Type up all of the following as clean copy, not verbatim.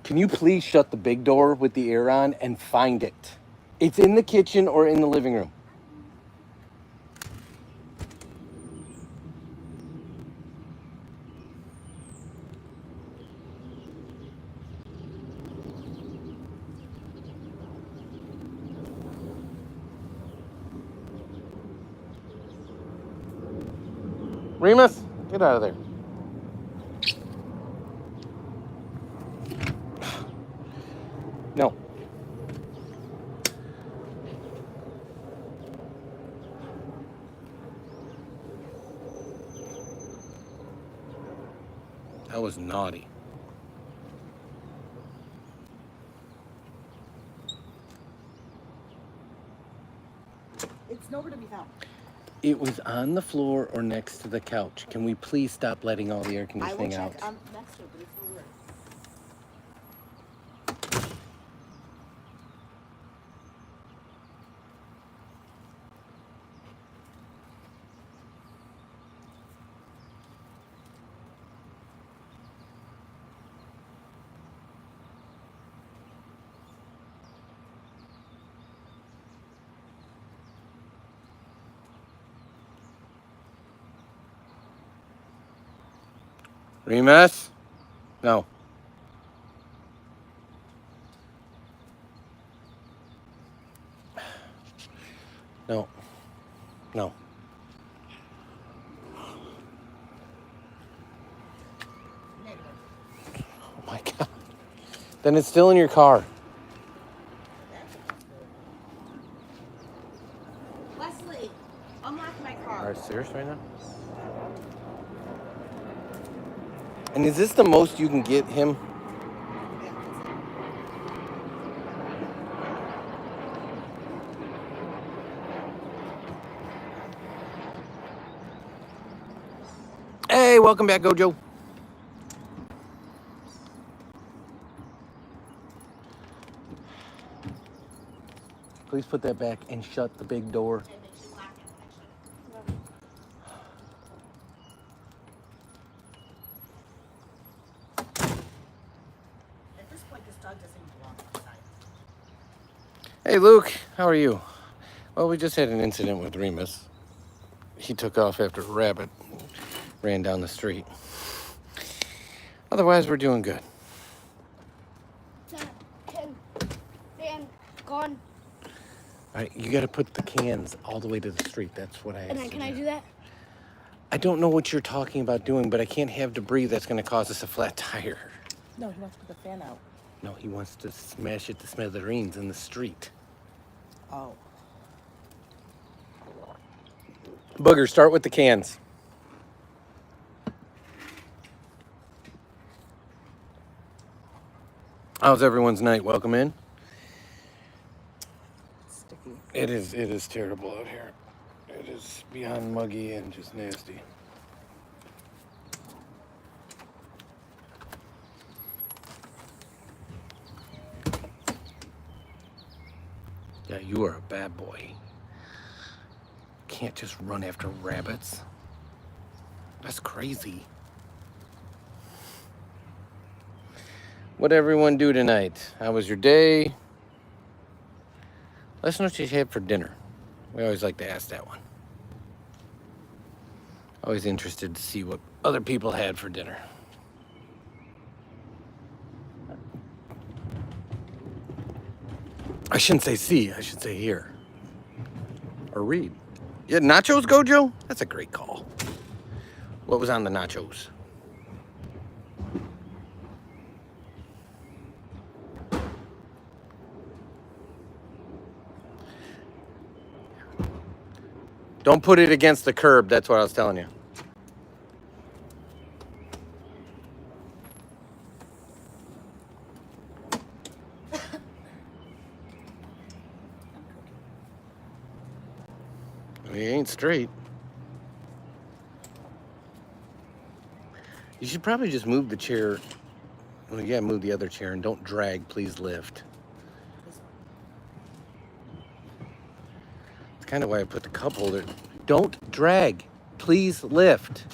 Can you please shut the big door with the air on and find it? It's in the kitchen or in the living room. Remus, get out of there. No. That was naughty. It's nowhere to be found. It was on the floor or next to the couch. Can we please stop letting all the air I will conditioning out? check next to it, but it's nowhere. Remus? No. No. No. Oh my God. Then it's still in your car. Leslie, unlock my car. Are you serious right now? And is this the most you can get him? Hey, welcome back, Gojo. Please put that back and shut the big door. At this point, this dog doesn't even belong outside. Hey, Luke, how are you? Well, we just had an incident with Remus. He took off after a rabbit, ran down the street. Otherwise, we're doing good. Fan gone. All right, you got to put the cans all the way to the street. That's what I asked. And then can I do that? I don't know what you're talking about doing, but I can't have debris that's going to cause us a flat tire. No, he wants to put the fan out. No, he wants to smash it to smithereens in the street. Oh. Booger, start with the cans. How's everyone's night? Welcome in. Sticky. It is terrible out here. It is beyond muggy and just nasty. Yeah, you are a bad boy. Can't just run after rabbits. That's crazy. What'd everyone do tonight? How was your day? Let us know what you had for dinner. We always like to ask that one. Always interested to see what other people had for dinner. I shouldn't say see, I should say hear. Or read. Yeah, nachos, Gojo? That's a great call. What was on the nachos? Don't put it against the curb, that's what I was telling you. He ain't straight. You should probably just move the chair. Well, yeah, move the other chair and don't drag, please lift. It's kind of why I put the cup holder. Don't drag, please lift.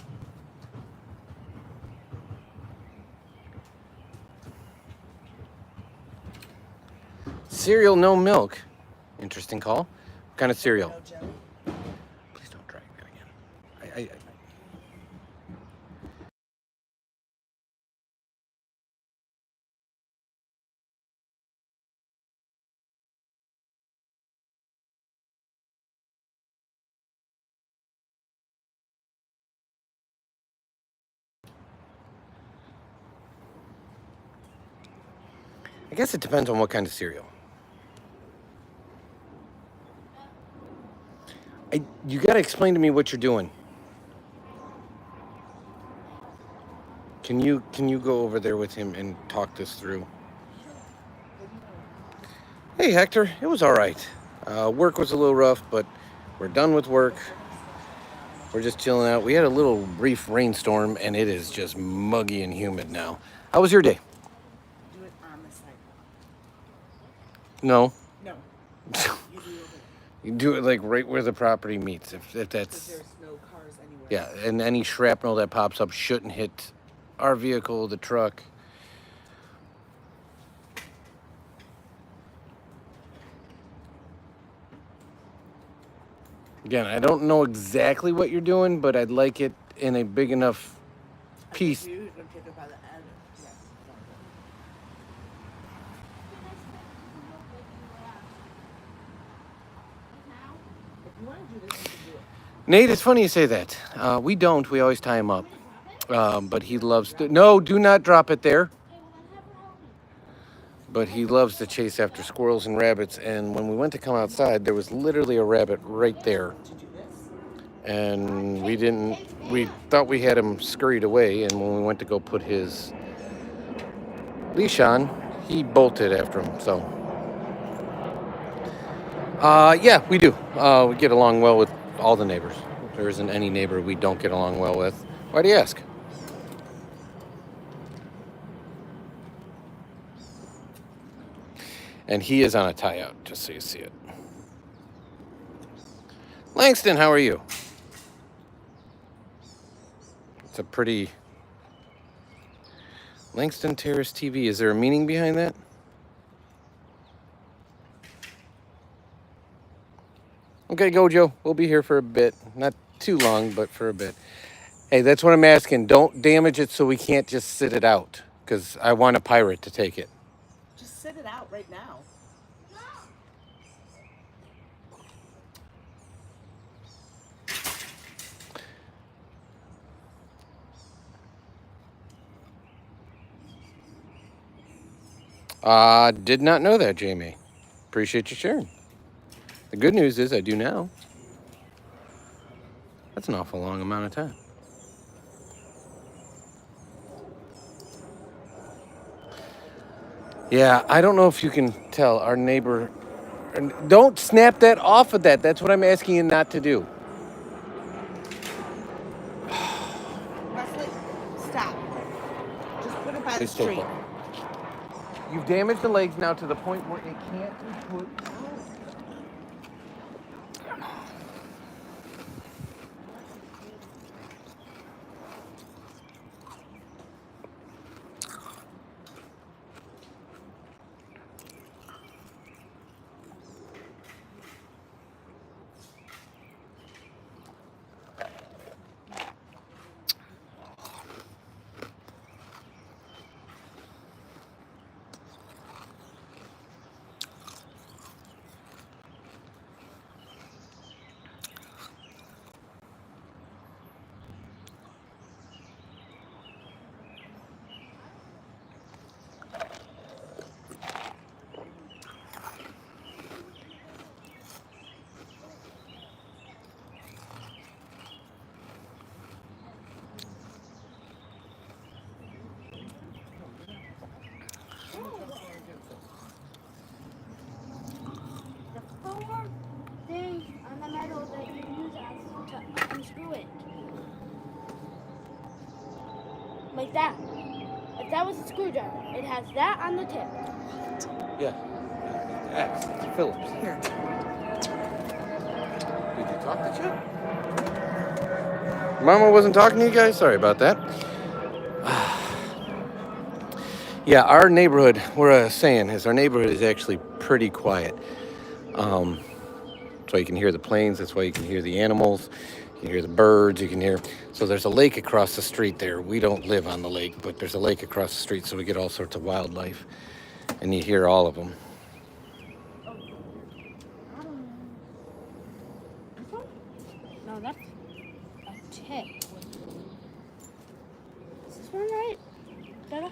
Cereal, no milk. Interesting call. What kind of cereal? No jelly. Please don't drag that again. I guess it depends on what kind of cereal. You gotta explain to me what you're doing. Can you go over there with him and talk this through? Hey Hector, it was all right. Work was a little rough, but we're done with work. We're just chilling out. We had a little brief rainstorm, and it is just muggy and humid now. How was your day? Do it on the sidewalk. No. No. You do it You do it like right where the property meets, if because that's... there's no cars anywhere. Yeah, and any shrapnel that pops up shouldn't hit our vehicle, the truck. Again, I don't know exactly what you're doing, but I'd like it in a big enough piece. You're gonna pick it by the end. Yes. If you want to do this, you can do it. Nate, it's funny you say that. We don't. We always tie him up. But he loves to... No, do not drop it there. But he loves to chase after squirrels and rabbits. And when we went to come outside, there was literally a rabbit right there. To do this. And we thought we had him scurried away. And when we went to go put his leash on, he bolted after him. So, yeah, we do. We get along well with all the neighbors. There isn't any neighbor we don't get along well with. Why do you ask? And he is on a tie-out, just so you see it. Langston, how are you? It's a pretty... Langston Terrace TV. Is there a meaning behind that? Okay, Gojo. We'll be here for a bit. Not too long, but for a bit. Hey, that's what I'm asking. Don't damage it so we can't just sit it out. Because I want a pirate to take it. Just sit it out right now. Did not know that, Jamie. Appreciate you sharing. The good news is I do now. That's an awful long amount of time. Yeah, I don't know if you can tell our neighbor... Don't snap that off of that. That's what I'm asking you not to do. Wesley, stop. Just put it by the Please take street. it. You've damaged the legs now to the point where it can't be put out. The four things on the metal that you use to unscrew it. Like that. If that was a screwdriver, it has that on the tip. Yeah. X. It's Phillips. Here. Did you talk to Chip? Mama wasn't talking to you guys? Sorry about that. Yeah, our neighborhood, what I was saying is our neighborhood is actually pretty quiet. Um, that's why you can hear the planes. That's why you can hear the animals. You can hear the birds. You can hear. So there's a lake across the street there. We don't live on the lake, but there's a lake across the street, so we get all sorts of wildlife, and you hear all of them. I don't know. This one? No, that's a tick. Is this one right? Dada?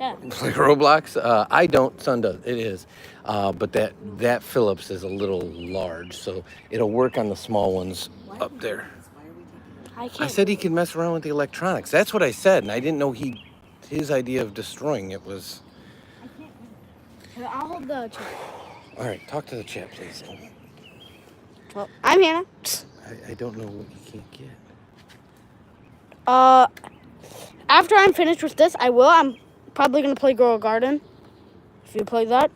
Yeah. Like Roblox, I don't. Son does. It is, but that Phillips is a little large, so it'll work on the small ones up there. I I can't. said he could mess around with the electronics. That's what I said, and I didn't know his idea of destroying it was. I can't. Here, I'll hold the chair. All right, talk to the chat, please. Well, I'm Hannah. I don't know what you can't get. After I'm finished with this, I will. I'm probably gonna play Grow a Garden. If you play that.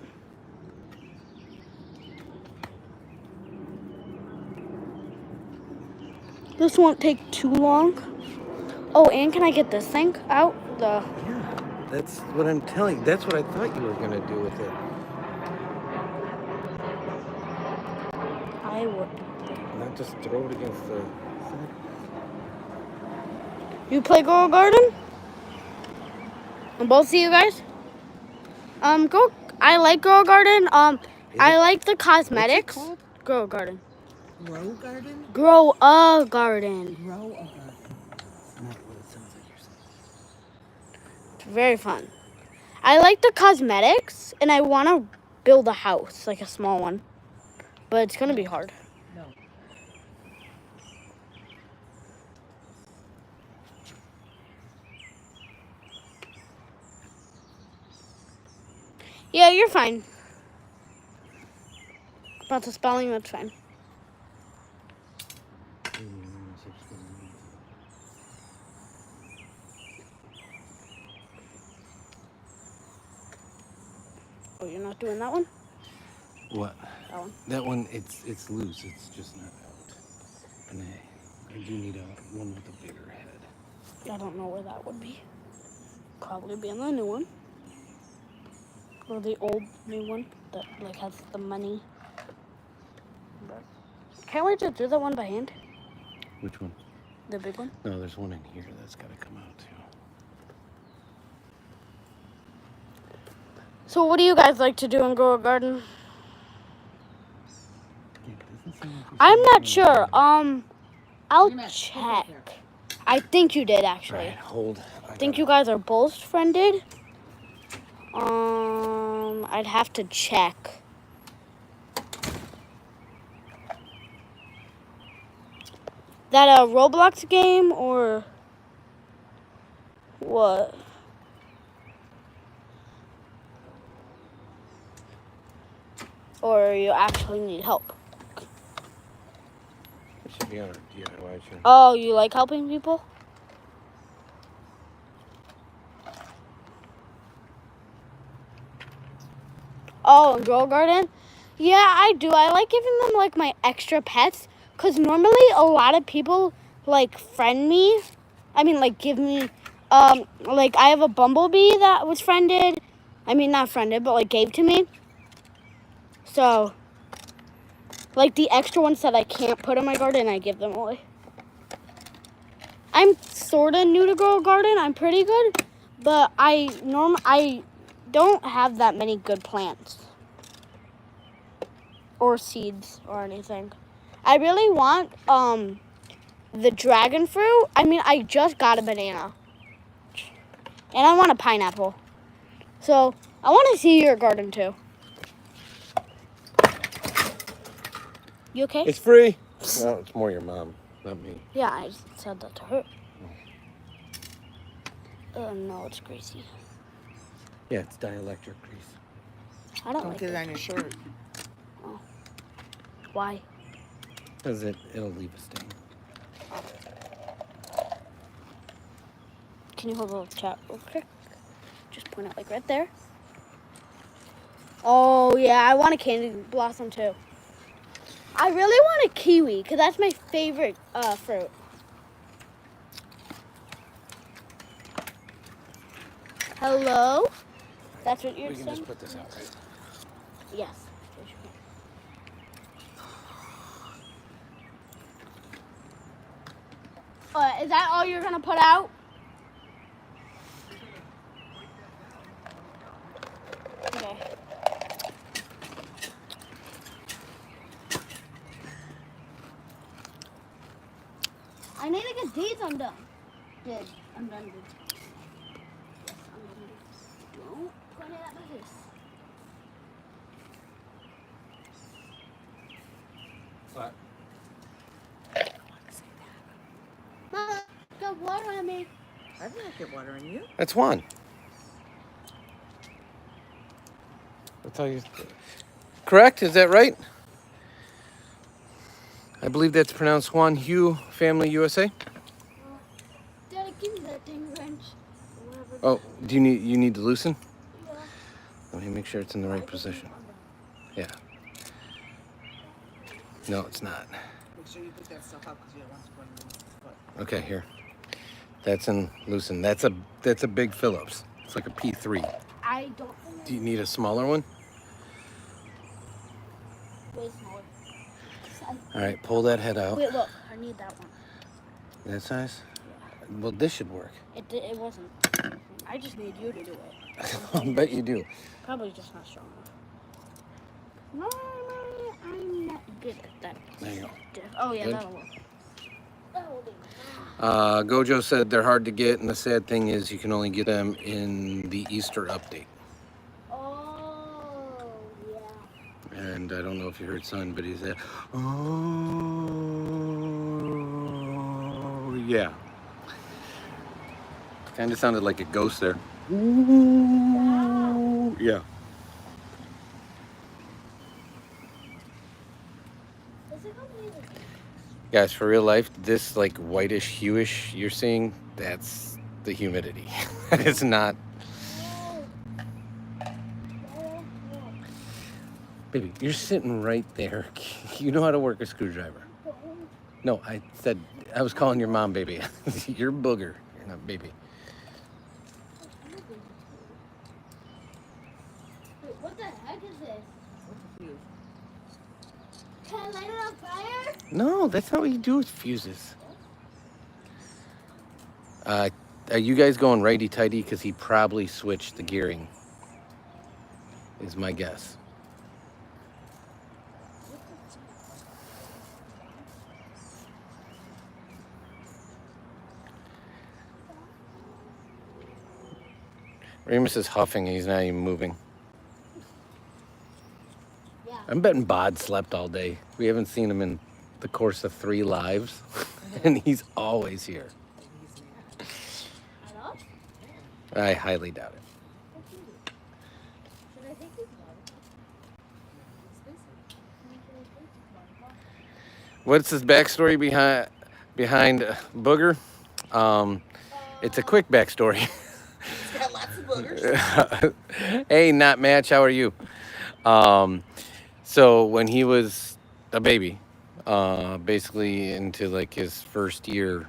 This won't take too long. Oh, and can I get this thing out? Yeah, that's what I'm telling you. That's what I thought you were gonna do with it. I would. Not just throw it against the. You play Grow a Garden? And both of you guys? I like Grow a Garden. I like the cosmetics. What's it called? Grow a Garden. Grow garden? Grow a Garden. Grow a garden. That's not what it sounds like you're saying. It's very fun. I like the cosmetics, and I want to build a house, like a small one. But it's going to be hard. No. Yeah, you're fine. About the spelling, that's fine. Oh, you're not doing that one? What? That one. That one, it's loose. It's just not out. And I do need one with a bigger head. I don't know where that would be. Probably be in the new one. Or the old new one that like has the money. But can't we just do that one by hand? Which one? The big one? No, there's one in here that's got to come out too. So what do you guys like to do in Grow a Garden? Yeah, it doesn't seem like you I'm should not do sure. anything. I'll You're not- check. I think you did actually. Right, hold. I think you guys are both friended. I'd have to check. That a Roblox game or what? Or you actually need help? It should be on our DIY channel. Oh, you like helping people? Oh, and Grow a Garden? Yeah, I do. I like giving them like my extra pets because normally a lot of people like friend me. I mean, like give me, like I have a bumblebee that was friended. I mean, not friended, but like gave to me. So, like the extra ones that I can't put in my garden, I give them away. I'm sort of new to Grow a Garden. I'm pretty good, but I don't have that many good plants or seeds or anything. I really want the dragon fruit. I mean, I just got a banana. And I want a pineapple. So, I want to see your garden too. You okay? It's free. No, it's more your mom, not me. Yeah, I said that to her. No, it's Gracie. Yeah, it's dielectric grease. I don't Don't like get it. it on your shirt. Why? Because it'll leave a stain. Can you hold the chat real quick? Just point it like right there. Oh, yeah, I want a candy blossom too. I really want a kiwi because that's my favorite fruit. Hello? That's what you're We can saying? just put this out, right? Yes. Is that all you're gonna put out? Okay. I need to get these undone. Did. Undone. Did. Yes, undone. Don't point it at my face. What? Mama, got water on me. I did not get water on you. That's Juan. That's how you. Correct? Is that right? I believe that's pronounced Juan Hugh Family USA. Daddy, give me that dang wrench. Whatever. Oh, do you need to loosen? Yeah. Let me make sure it's in the right position. Yeah. No, it's not. Make sure you put that stuff out because you don't want to put it in your foot. Okay, here. That's in loosen. That's a big Phillips. It's like a P3. I don't think Do you need a smaller one? way smaller. All right, pull that head out. Wait, look. I need that one. That size? Well, this should work. It wasn't. I just need you to do it. I bet you do. Probably just not strong enough. No, I'm not good at that. There you go. Oh, yeah, Good. that'll work. That'll do. Gojo said they're hard to get, and the sad thing is you can only get them in the Easter update. Oh, yeah. And I don't know if you heard son, but he said, oh, yeah. Kind of sounded like a ghost there. Ooh, yeah. Guys, for real life, this like whitish hueish you're seeing, that's the humidity. It's not. Baby, you're sitting right there. You know how to work a screwdriver. No, I said, I was calling your mom baby. You're booger. You're not baby. Wait, what the heck is this? What's the fuse? Can I light it on fire? No, that's not what you do with fuses. Are you guys going righty-tighty? Because he probably switched the gearing, is my guess. Remus is huffing. He's not even moving. Yeah. I'm betting Bod slept all day. We haven't seen him in the course of 3 lives, and he's always here. Maybe he's mad. Hello? I highly doubt it. Should I take this one? What's his backstory behind Booger? It's a quick backstory. He's got lots of boogers. Hey, not Match, how are you? So when he was a baby, basically into like his first year,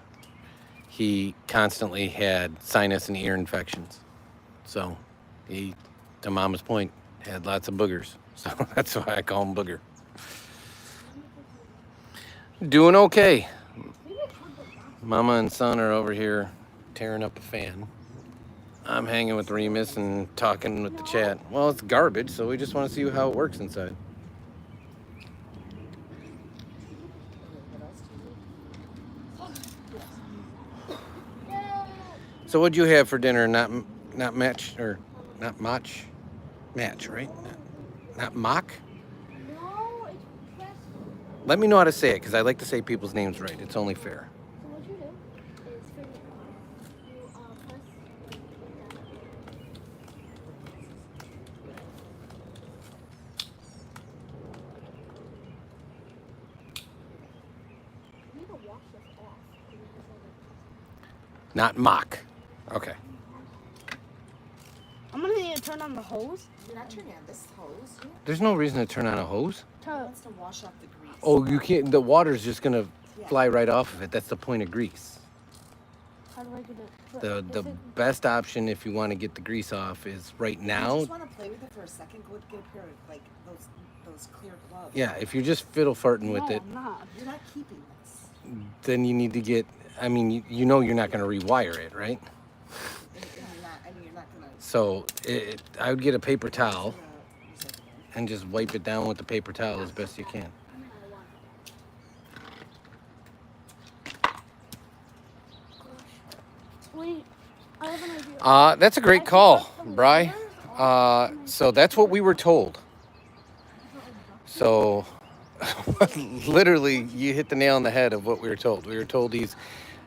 he constantly had sinus and ear infections. So he, to Mama's point, had lots of boogers. So that's why I call him Booger. Doing okay. Mama and son are over here tearing up a fan. I'm hanging with Remus and talking with the chat. Well, it's garbage, so we just want to see how it works inside. So what'd you have for dinner? Not match or not match? Match, right? Not mock? No, it's press. Let me know how to say it, because I like to say people's names right. It's only fair. So what you do is for you press. You need to wash this off. Not mock. Okay. I'm gonna need to turn on the hose. You're not turning on this hose. He There's no reason to turn on a hose. wants to wash off the grease. Oh, you can't. The water's just gonna fly right off of it. That's the point of grease. How do I get it? The best option if you want to get the grease off is right You now. just want to play with it for a second. Go get a pair of like those clear gloves. Yeah, if you're just fiddle farting with No, it, I'm not. You're not keeping this. then you need to get. I mean, you know you're not going to rewire it, right? And you're not. I mean, you're not gonna. So I would get a paper towel Use it again. and just wipe it down with the paper towel as best you can. Wait, I have an idea. That's a great call, Bri. So that's what we were told. So literally, you hit the nail on the head of what we were told. We were told he's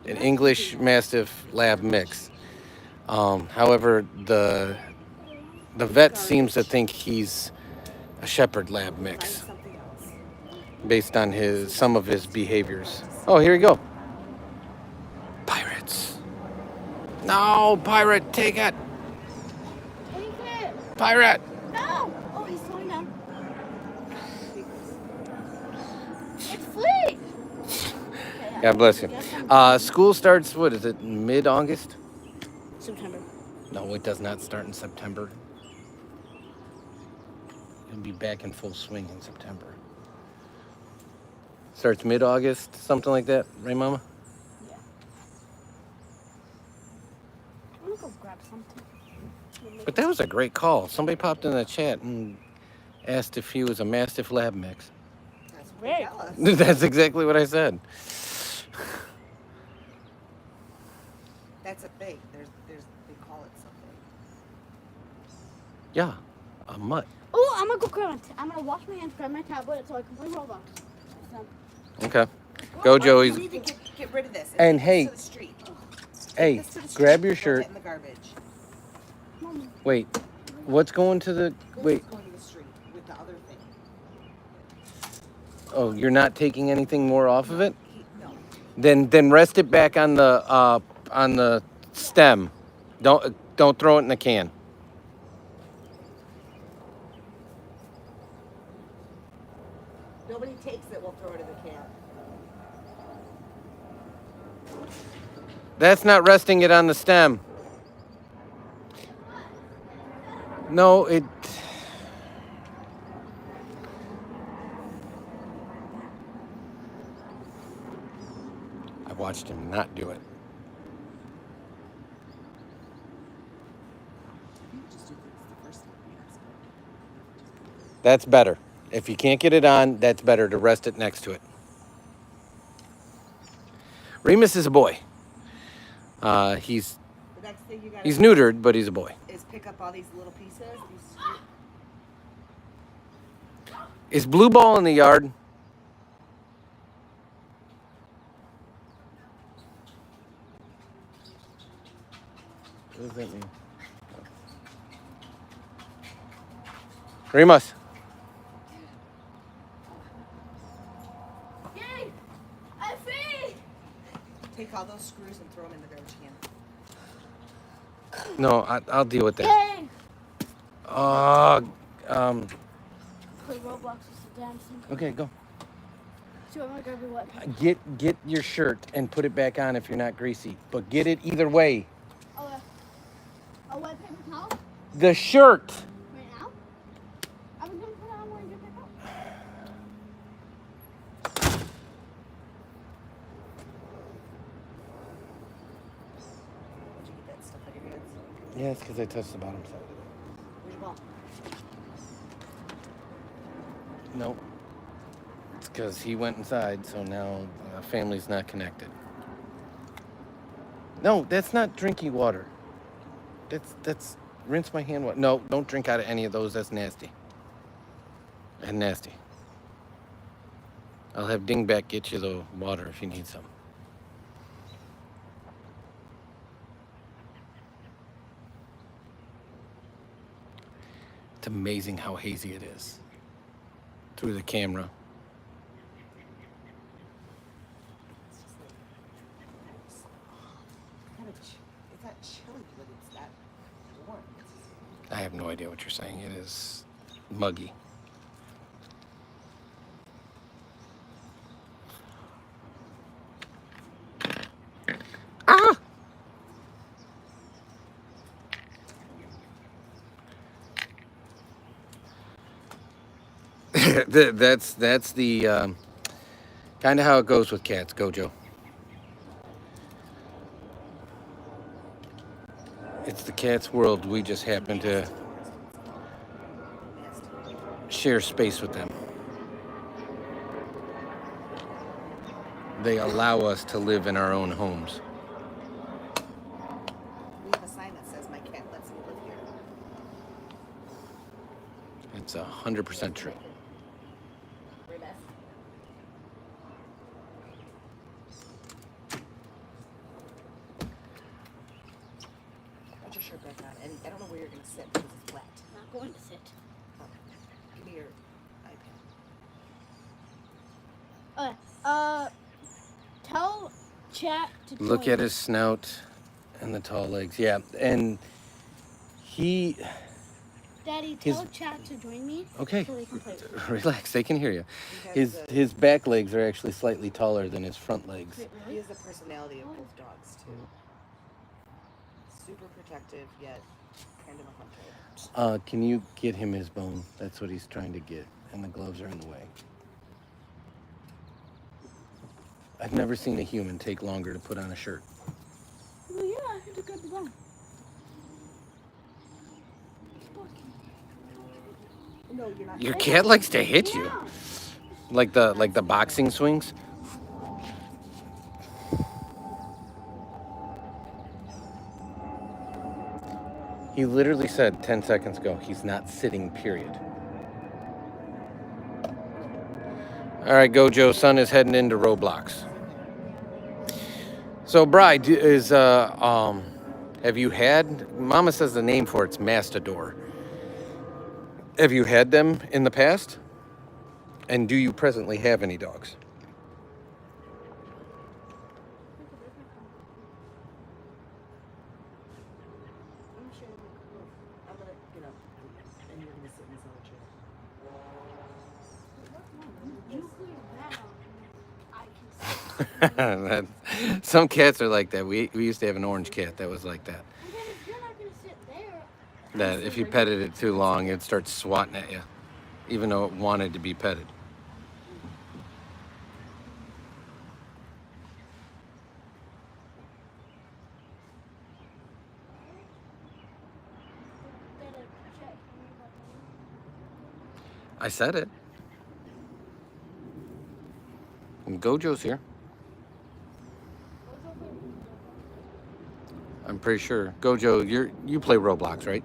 an English Mastiff Lab mix. However, the vet seems to think he's a Shepherd Lab Find mix something else. based on some of his behaviors. Oh, here we go. Pirates. No, pirate, take it. Take it. Pirate. No. Oh, he's slowing down. It's Flea. God bless you. School starts, what is it, mid-August? September. No, it does not start in September. It'll be back in full swing in September. Starts mid-August, something like that, right, Mama? Yeah. I'm gonna go grab something. But that was a great call. Somebody popped in the chat and asked if he was a Mastiff Lab mix. That's what Right. they tell us. That's exactly what I said. That's a thing. There's they call it something. Yeah, a mutt. Oh, I'm gonna go grab it. I'm gonna wash my hands, grab my tablet so I can play Roblox. So, Okay. Go, Joey. You need to get rid of this. And take hey, this to the street. Hey, This to the street. grab your Throw shirt. it in the garbage. Mom, Wait, what's going to the... Wait, Going to the street with the other thing. oh, you're not taking anything more off of it? No. Then rest it back on the stem. Don't throw it in the can. Nobody takes it. We'll throw it in the can. That's not resting it on the stem. No, it... I watched him not do it. You just do things the first time we ask. That's better. If you can't get it on, that's better to rest it next to it. Remus is a boy. He's The next thing you gotta he's do neutered, but he's a boy. is pick up all these little pieces. Is Blue Ball in the yard? What does that mean? Remus. Yay! I'm free! Take all those screws and throw them in the garbage can. No, I'll deal with that. Yay! Play Roblox is the damn thing. Okay, go. So I'm gonna grab your what? Get your shirt and put it back on if you're not greasy. But get it either way. Oh, a wet paper towel? The shirt. Right now? I was gonna put it on when you pick up. Did you get that stuff on your hands? Yeah, it's because I touched the bottom side. Where's your ball? Nope. It's because he went inside, so now the family's not connected. No, that's not drinking water. That's rinse my hand water. No, don't drink out of any of those. That's nasty. And nasty. I'll have Dingback get you the water if you need some. It's amazing how hazy it is through the camera. It's just like it's not chilly, but it's that warm. I have no idea what you're saying. It is muggy. Ah! That's the kind of how it goes with cats, Gojo. It's the cat's world. We just happen to share space with them. They allow us to live in our own homes. We have a sign that says my cat lets me live here. It's 100% true. Put your shirt back on. And I don't know where you're going to sit because it's wet. I'm not going to sit. Oh. Give me your iPad. Tell chat to Look join at me. his snout and the tall legs. Yeah, and he. Daddy, his- tell chat to join me. Okay, So they can play with me. relax. They can hear you. He has His back legs are actually slightly taller than his front legs. Wait, He really? has the personality of both dogs, too. Super protective, yet kind of a hunter. Can you get him his bone? That's what he's trying to get, and the gloves are in the way. I've never seen a human take longer to put on a shirt. Well, yeah, I had to grab the bone. No, you're not. Your cat likes to hit you, like the boxing swings. He literally said 10 seconds ago he's not sitting. Period. All right, Gojo, son is heading into Roblox. So, Bride is have you had? Mama says the name for it's Mastador. Have you had them in the past? And do you presently have any dogs? I'm going to get up and you're going to sit in this other chair. Some cats are like that. We used to have an orange cat that was like that. You're not gonna sit there. That if you petted it too long, it'd start swatting at you, even though it wanted to be petted. I said it. And Gojo's here. I'm pretty sure. Gojo, you play Roblox, right?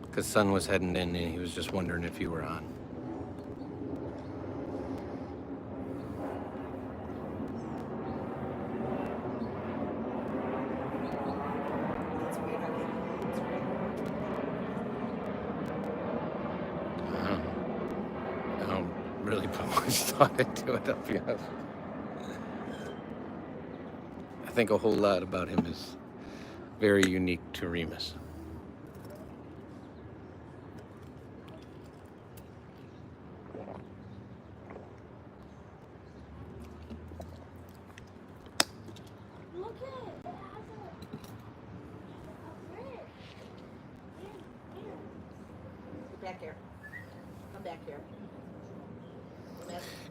Because Son was heading in and he was just wondering if you were on. It's weird how it's I don't really put much thought into it, I'll be honest. I think a whole lot about him is very unique to Remus. Look at it. It has a grid. back here. Come back here.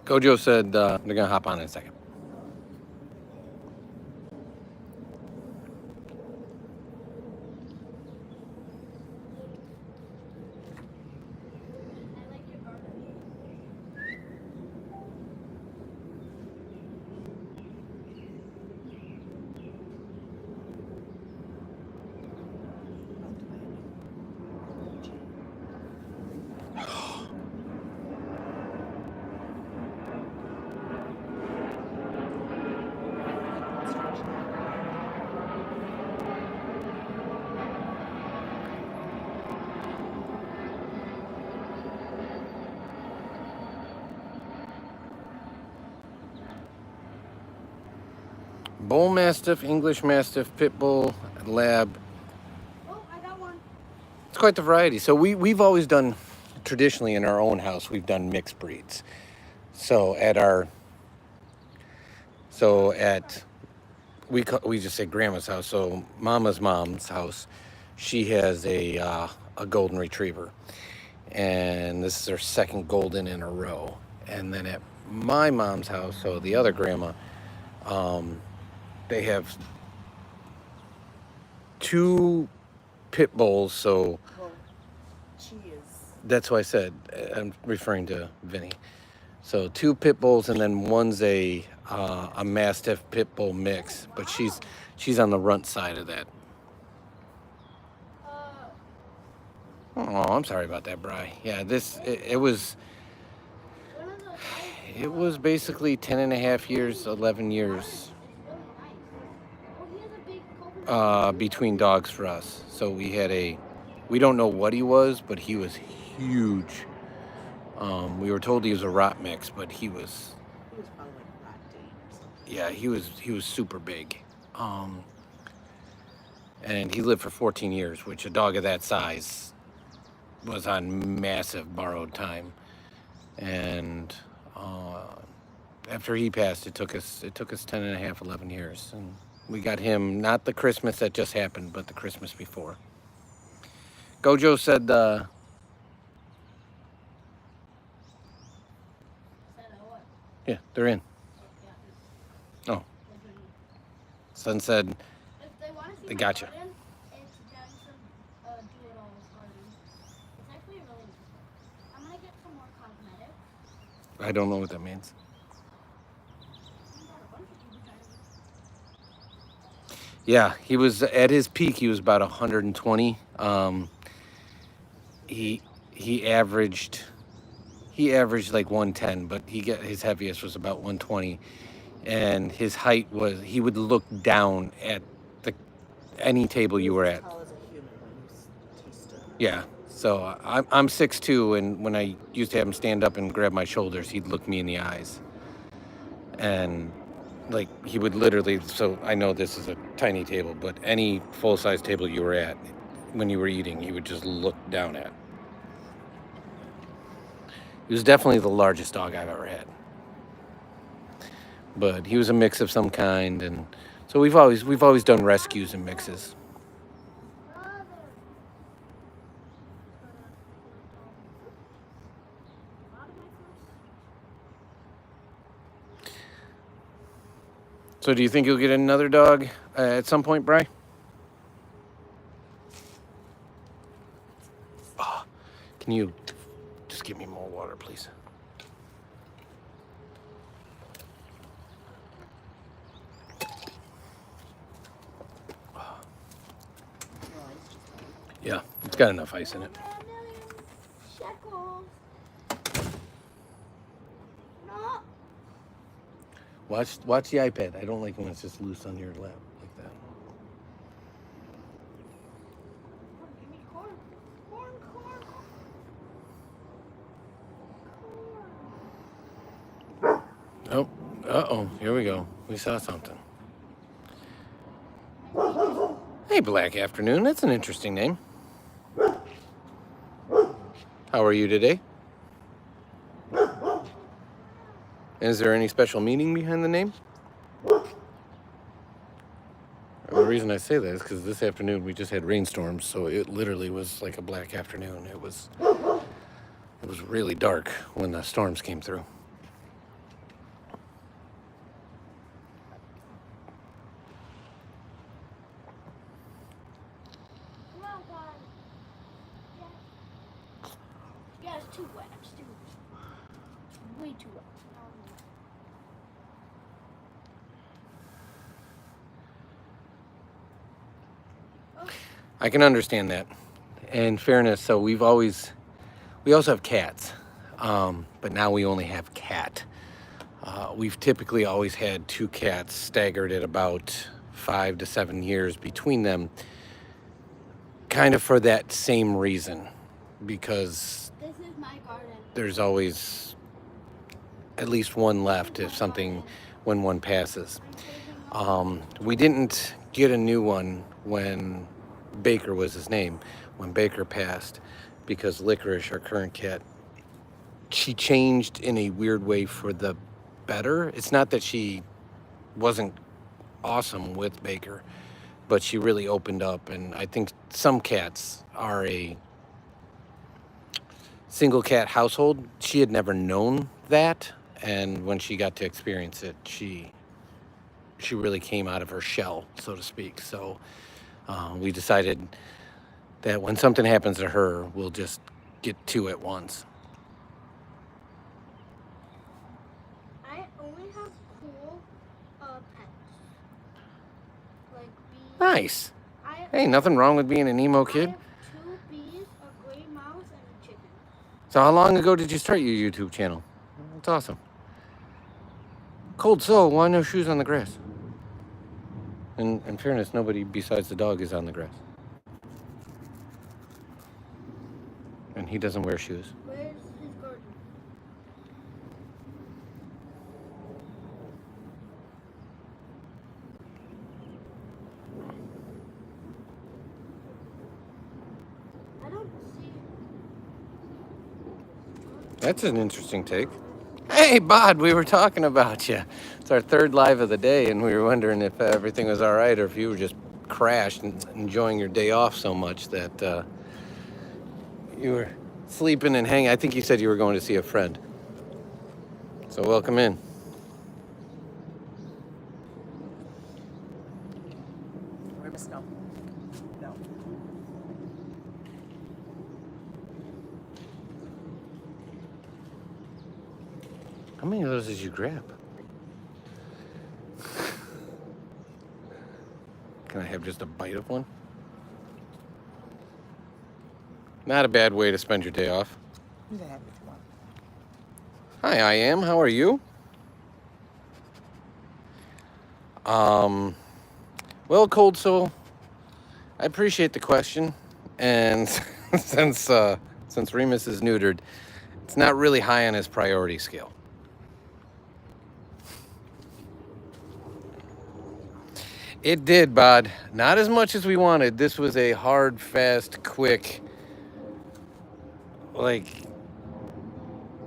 Gojo said they're going to hop on in a second. Bull Mastiff, English Mastiff, Pit Bull, Lab. Oh, I got one. It's quite the variety. So we've always done, traditionally in our own house, we've done mixed breeds. So we just say grandma's house. So mama's mom's house, she has a golden retriever, and this is her second golden in a row. And then at my mom's house, so the other grandma, they have 2 pit bulls. So Well, she is. that's why I said I'm referring to Vinny. So 2 pit bulls, and then one's a Mastiff pit bull mix, but she's on the runt side of that. Oh, I'm sorry about that, Bri. Yeah, it was basically 10 and a half years, 11 years between dogs for us. So we don't know what he was, but he was huge. We were told he was a rot mix, but he was He was probably like Rat Date or something. yeah, he was super big. And he lived for 14 years, which a dog of that size was on massive borrowed time. And after he passed, it took us 10 and a half, 11 years. And we got him not the Christmas that just happened, but the Christmas before. Gojo said, yeah, they're in. Oh. Son said, they got you. I don't know what that means. Yeah, he was at his peak. He was about 120. He averaged like 110, but his heaviest was about 120, and his height was he would look down at any table you were As at. tall as a human when he stood. Yeah. So I'm 6'2", and when I used to have him stand up and grab my shoulders, he'd look me in the eyes, and like he would literally. So I know this is a tiny table, but any full size table you were at, when you were eating, he would just look down at. He was definitely the largest dog I've ever had, but he was a mix of some kind, and so we've always done rescues and mixes. So do you think you'll get another dog at some point, Bri? Oh, can you just give me more water, please? Yeah, it's got enough ice in it. Watch the iPad. I don't like when it's just loose on your lap like that. Oh, uh-oh, here we go. We saw something. Hey, Black Afternoon. That's an interesting name. How are you today? Is there any special meaning behind the name? The reason I say that is because this afternoon we just had rainstorms, so it literally was like a black afternoon. It was really dark when the storms came through. Yeah, it's too wet. It's way too wet. I can understand that. In fairness, so we also have cats, but now we only have cat. We've typically always had 2 cats staggered at about 5 to 7 years between them, kind of for that same reason, because This is my garden. there's always at least one left when one passes. We didn't get a new one when Baker was his name, when Baker passed, because Licorice, our current cat, she changed in a weird way for the better. It's not that she wasn't awesome with Baker, but she really opened up, and I think some cats are single cat household. She had never known that, and when she got to experience it, she really came out of her shell, so to speak. So we decided that when something happens to her, we'll just get two at once. I only have cool pets. Like bees. Nice. I Hey, nothing wrong with being an emo I kid. have 2 bees, a gray mouse, and a chicken. So how long ago did you start your YouTube channel? That's awesome. Cold soul, why no shoes on the grass? In fairness, nobody besides the dog is on the grass. And he doesn't wear shoes. Where's his garden? I don't see. That's an interesting take. Hey, Bod, we were talking about you. It's our third live of the day, and we were wondering if everything was all right or if you were just crashed and enjoying your day off so much that you were sleeping and hanging. I think you said you were going to see a friend. So welcome in. No. No. How many of those did you grab? Can I have just a bite of one? Not a bad way to spend your day off. You can have what you want. Hi, I am. How are you? Well, Cold Soul, I appreciate the question, and since Remus is neutered, it's not really high on his priority scale. It did, Bod. Not as much as we wanted. This was a hard, fast, quick, like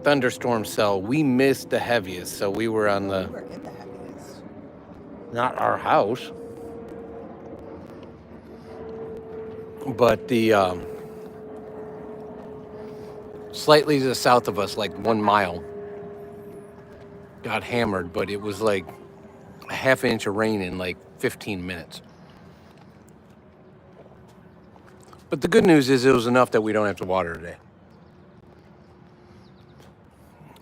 thunderstorm cell. We missed the heaviest, so we were on We the were in the heaviest. not our house, but the slightly to the south of us, like 1 mile, got hammered, but it was like a half inch of rain in like 15 minutes. But the good news is it was enough that we don't have to water today.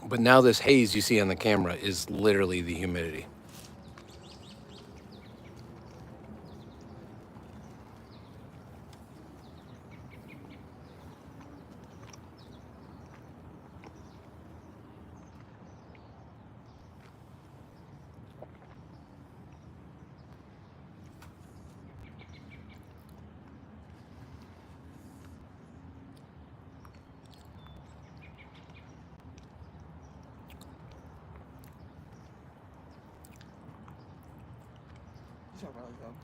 But now this haze you see on the camera is literally the humidity. These are really good.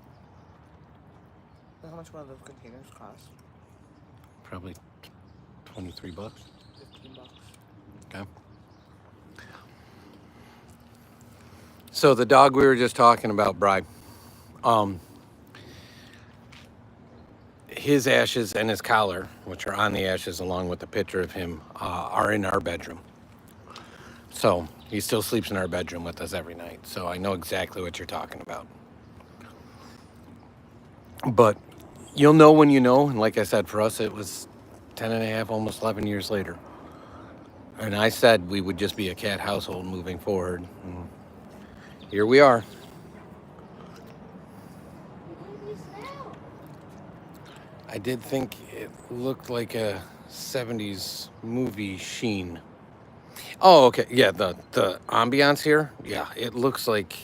You know how much one of those containers cost? Probably 23 bucks. $15. Okay. So the dog we were just talking about, Bri, his ashes and his collar, which are on the ashes along with the picture of him, are in our bedroom. So he still sleeps in our bedroom with us every night. So I know exactly what you're talking about. But you'll know when you know. And like I said, for us, it was 10 and a half, almost 11 years later. And I said we would just be a cat household moving forward. And here we are. I did think it looked like a 70s movie sheen. Oh, okay. Yeah, the ambiance here. Yeah, it looks like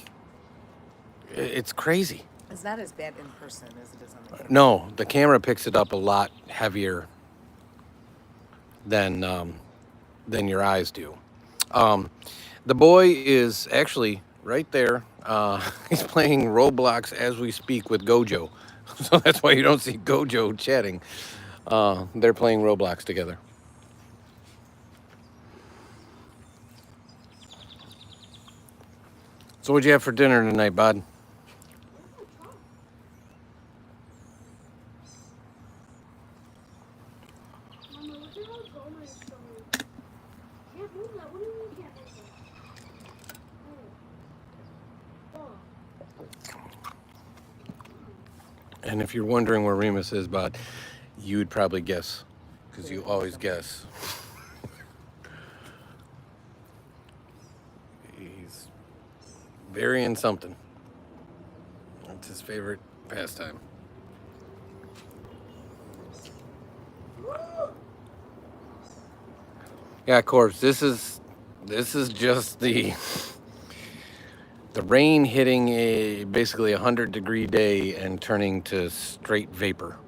it's crazy. It's not as bad in person as it is on the camera. No, the camera picks it up a lot heavier than your eyes do. The boy is actually right there. He's playing Roblox as we speak with Gojo. So that's why you don't see Gojo chatting. They're playing Roblox together. So what'd you have for dinner tonight, bud? Mama, look And if you're wondering where Remus is, Bud, you'd probably guess, because you always guess. He's varying something. That's his favorite pastime. Yeah, Corpse, this is just the rain hitting a basically 100-degree day and turning to straight vapor.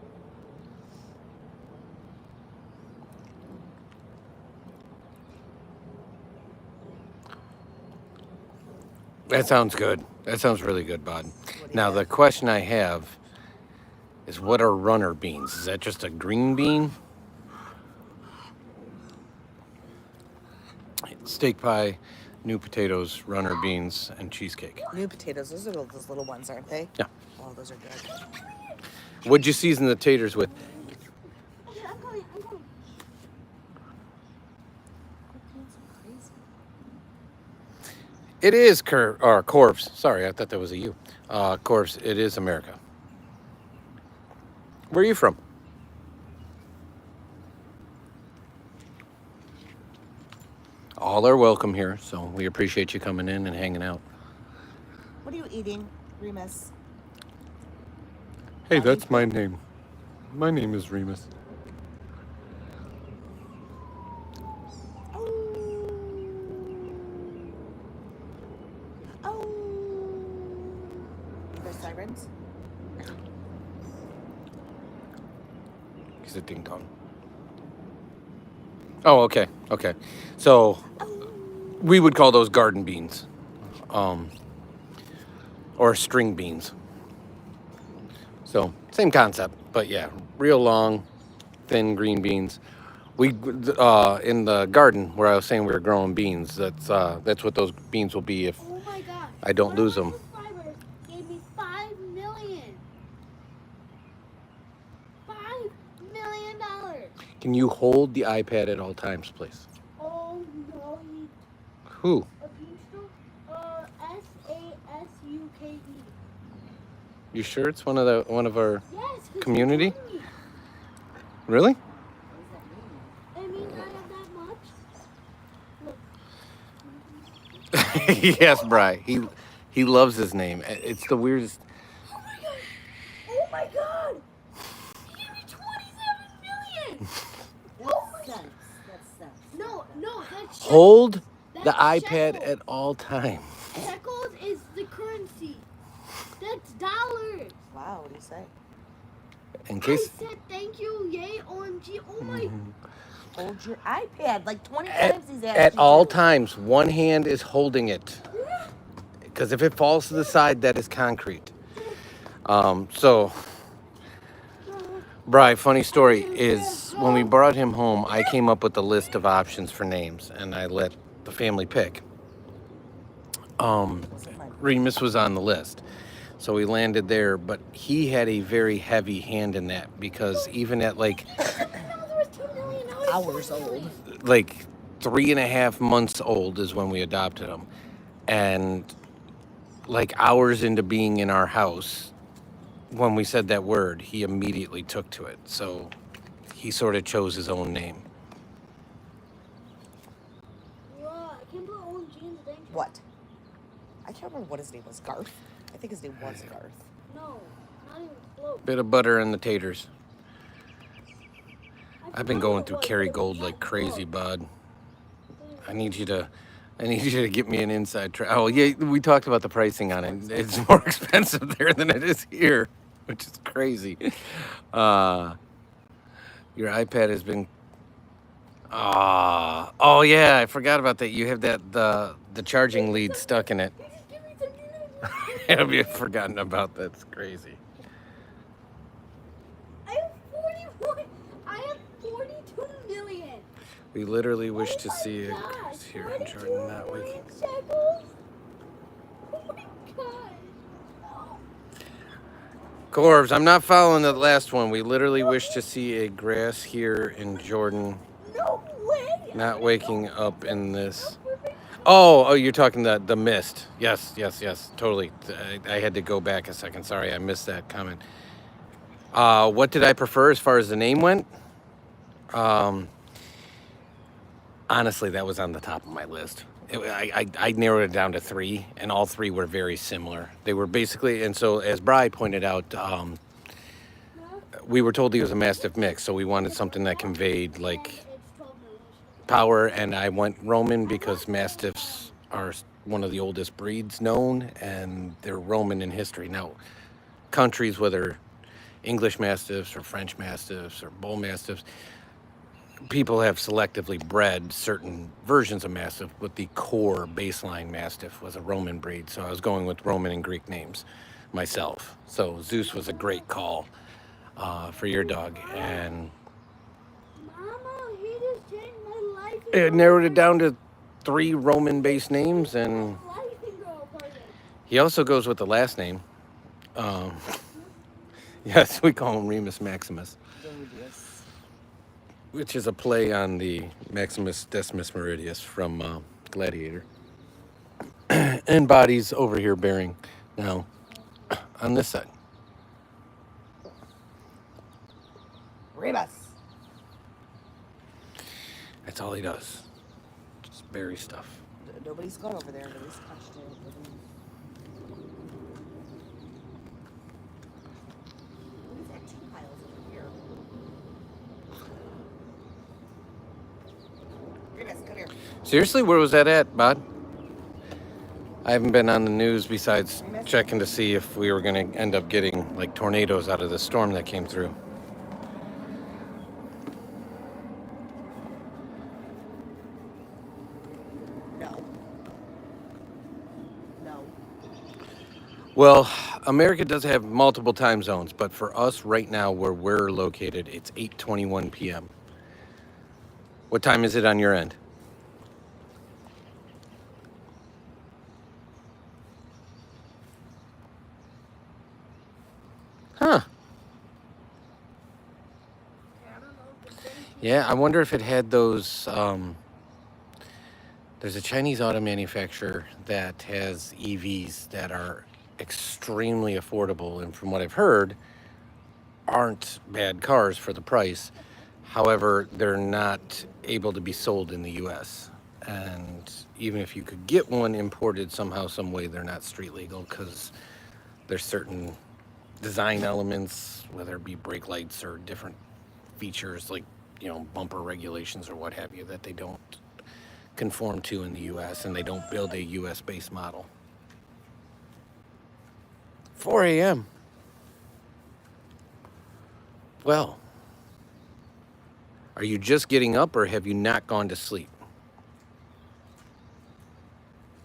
That sounds good. That sounds really good, Bud. Now, the question I have is, what are runner beans? Is that just a green bean? Steak pie, new potatoes, runner beans, and cheesecake. New potatoes. Those are those little ones, aren't they? Yeah. Oh, those are good. What'd you season the taters with? It is Corpse. Sorry, I thought that was a you. Corpse, it is America. Where are you from? All are welcome here, so we appreciate you coming in and hanging out. What are you eating, Remus? Hey, that's my name. My name is Remus. Oh. Are there sirens? He's a ding dong. Oh, okay, okay. So we would call those garden beans, or string beans. So same concept, but yeah, real long, thin green beans. We in the garden where I was saying we were growing beans. That's what those beans will be if Oh my gosh. I don't lose them. Subscribers gave me 5 million. $5 million. Can you hold the iPad at all times, please? Oh no. Who? SASUKE. You sure it's one of our Yes. 'Cause he community? told me. Really? I mean, I have that much. Look. Yes, Bri. He loves his name. It's the weirdest. Oh my gosh. Oh my god. He gave me 27 million. Oh my god. No, that's Hold That's the iPad shekels. at all times. Shekels is the currency. That's dollars. Wow, what do you say? In case I said thank you, yay, OMG. Oh my. Hold your iPad like 20 at, times he's asked at you all to. times, one hand is holding it. Because if it falls to the side, that is concrete. So, Bri, funny story is when we brought him home, I came up with a list of options for names, and I let the family pick. Remus was on the list, so we landed there, but he had a very heavy hand in that because even at like Hours old. like 3.5 months old is when we adopted him, and like hours into being in our house, when we said that word, he immediately took to it. So he sort of chose his own name. What? I can't remember what his name was. Garth? I think his name was Garth. No, not even close. Bit of butter in the taters. I've been going through Kerrygold like crazy, bud. I need you to get me an inside track. Oh yeah, we talked about the pricing on it. It's more expensive there than it is here, which is crazy. Your iPad has been. Oh yeah, I forgot about that. You have the charging lead stuck in it. Have you forgotten about that? It's crazy. I have 41. I have 42 million. We literally wish to Oh see my it gosh, here in Jordan that week. 42 shekels? Oh my god. Corbs, I'm not following the last one. We literally wish to see a grass here in Jordan Not waking up in this. Oh, you're talking the mist. Yes, yes, yes, totally. I had to go back a second. Sorry, I missed that comment. What did I prefer as far as the name went? Um, Honestly, that was on the top of my list. I narrowed it down to three, and all three were very similar. They were basically, and so as Bri pointed out, we were told he was a Mastiff mix, so we wanted something that conveyed like power, and I went Roman because Mastiffs are one of the oldest breeds known, and they're Roman in history. Now, countries, whether English Mastiffs or French Mastiffs or Bull Mastiffs, people have selectively bred certain versions of Mastiff, but the core baseline Mastiff was a Roman breed. So I was going with Roman and Greek names myself. So Zeus was a great call for your dog. And Mama, he just changed my life. it narrowed it down to three Roman based names. And he also goes with the last name. Um, yes, we call him Remus Maximus, which is a play on the Maximus Decimus Meridius from Gladiator. And Body's over here bearing now on this side. Rebus. That's all he does. Just bury stuff. Nobody's gone over there. Nobody's touched it. Look at two piles over here. Rebus, come here. Seriously, where was that at, Bod? I haven't been on the news besides checking to see if we were going to end up getting like tornadoes out of the storm that came through. No. No. Well, America does have multiple time zones, but for us right now where we're located, it's 8:21 p.m. What time is it on your end? Huh. Yeah, I wonder if it had those. There's a Chinese auto manufacturer that has EVs that are extremely affordable, and from what I've heard, aren't bad cars for the price. However, they're not able to be sold in the US. And even if you could get one imported somehow, some way, they're not street legal because there's certain design elements, whether it be brake lights or different features like, bumper regulations or what have you, that they don't conform to in the US, and they don't build a US based model. 4 a.m. Well, are you just getting up or have you not gone to sleep?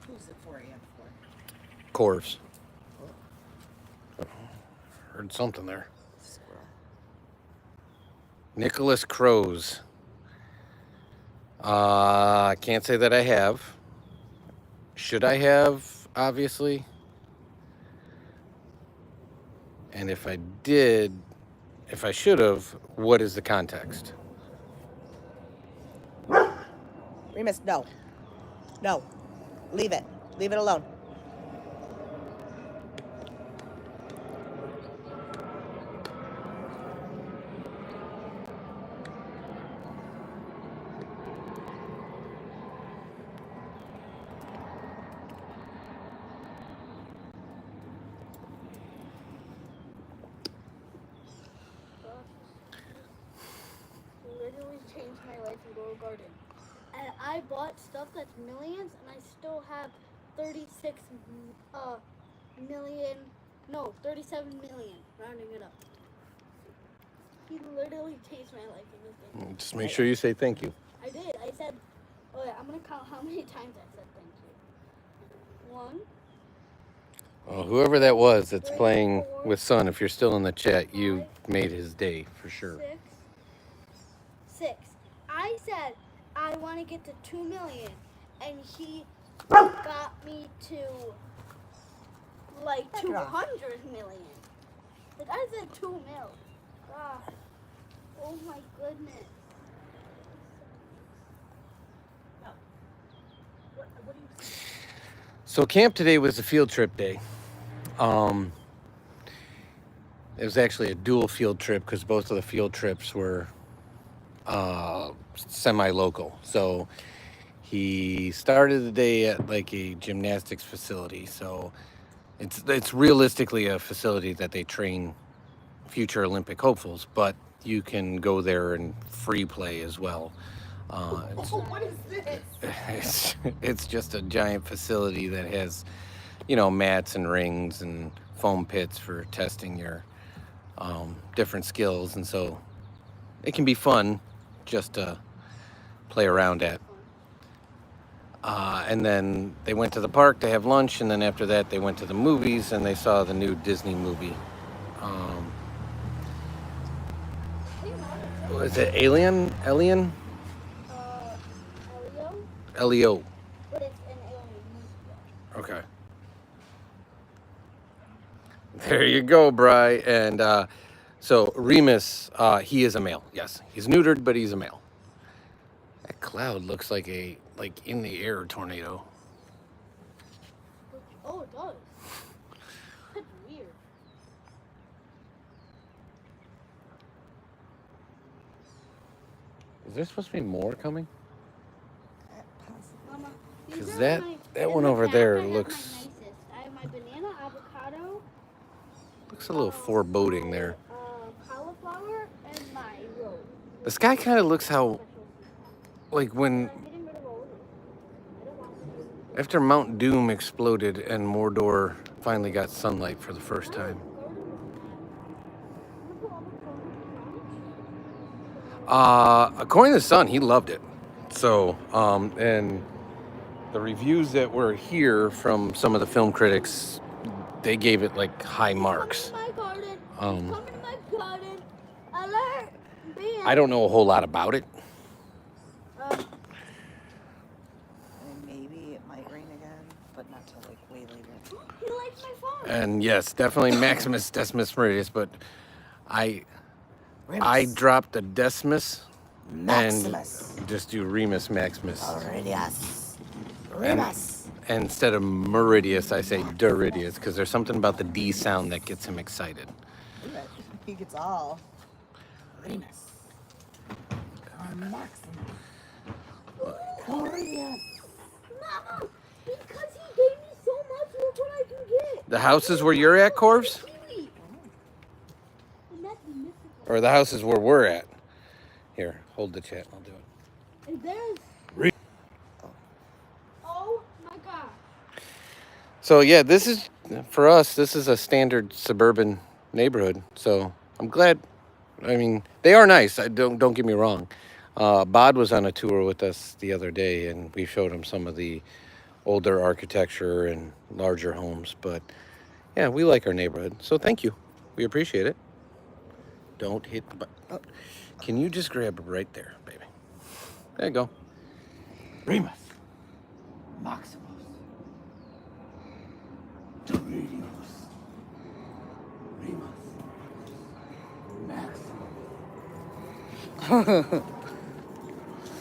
Who's at 4 a.m. for? Corvs. Heard something there. Squirrel. Nicholas Crows. I can't say that I have. Should I have, obviously? And if I did, if I should have, what is the context? Remus, no. No. Leave it. Leave it alone. Literally changed my life in Gold Garden. And I bought stuff that's millions, and I still have 36 million. No, 37 million. Rounding it up. He literally changed my life in this game. Just make sure you say thank you. I did. I said, oh yeah, I'm gonna count how many times I said thank you. 1. Well, whoever that was that's playing with Son, if you're still in the chat, you made his day for sure. 6. I said I want to get to 2 million, and he got me to like 200 million. Like I said 2 mil. God. Oh my goodness. So camp today was a field trip day. It was actually a dual field trip because both of the field trips were semi-local. So he started the day at like a gymnastics facility. So it's realistically a facility that they train future Olympic hopefuls, but you can go there and free play as well. What is this? It's just a giant facility that has, mats and rings and foam pits for testing your different skills, and so it can be fun just to play around at. And then they went to the park to have lunch, and then after that they went to the movies and they saw the new Disney movie. Was it Alien? Elio, Elio. but it's an alien movie. Okay. There you go, Bri. And so Remus, he is a male. Yes, he's neutered, but he's a male. That cloud looks like a in the air tornado. Oh, it does. That's weird. Is there supposed to be more coming? Mama, these 'Cause are that in one the over back, there I have my looks nicest. I have my banana, avocado, a little foreboding there. cauliflower, and my rose. The sky kind of looks how like when I'm getting rid of all of it. I don't want to. after Mount Doom exploded and Mordor finally got sunlight for the first time. According to the Sun, he loved it. So, and the reviews that were here from some of the film critics, they gave it like high marks. My garden. Um, Come in my garden. Alert. Bam. I don't know a whole lot about it. And maybe it might rain again, but not till like way later. He likes my farm. And yes, definitely Maximus Decimus Meridius, but I Remus. dropped a Decimus Maximus. and just do Remus Maximus. Aurelius. Remus. And instead of Meridius, I say Duridius because there's something about the D sound that gets him excited. He gets all. Remus. Maximus. Aurelius. Mama, because he gave me so much, look what I can get. The houses where you're at, Corvs? Kiwi. And that's mythical. Or the houses where we're at? Here, hold the chat. I'll do it. And there's. Oh my god. So yeah, this is for us. This is a standard suburban neighborhood. So I'm glad. I mean, they are nice. Don't get me wrong. Bod was on a tour with us the other day, and we showed him some of the older architecture and larger homes. But yeah, we like our neighborhood. So thank you. We appreciate it. Don't hit the button. Oh, can you just grab it right there, baby? There you go. Remus. Maximus. Duridius. Remus. Maximus.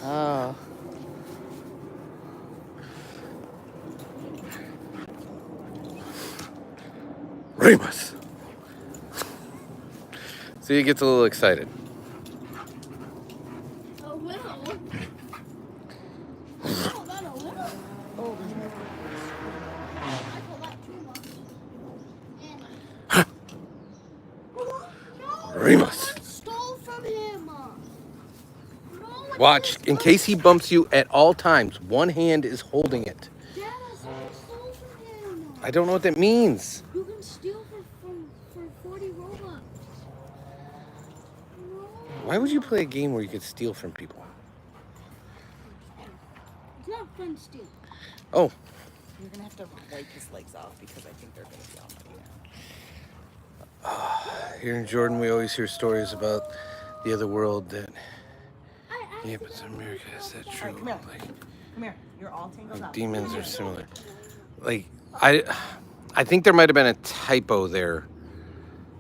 Oh. Remus. See, he gets a little excited. A little. Oh, that a little. Oh, I call that too much. No. Remus. I stole from him. No, I Watch, in case he bumps you at all times, one hand is holding it. Dad, I stole from him. I don't know what that means. You can steal for 40 Robux. No. Why would you play a game where you could steal from people? It's not fun stealing. Oh, you're gonna have to wipe his legs off because I think they're gonna be all muddy now. here in Jordan, we always hear stories about the other world that I happens in America. Is that true? come here. Like, Come here. You're all tangled like up. demons are similar. Like, I think there might have been a typo there,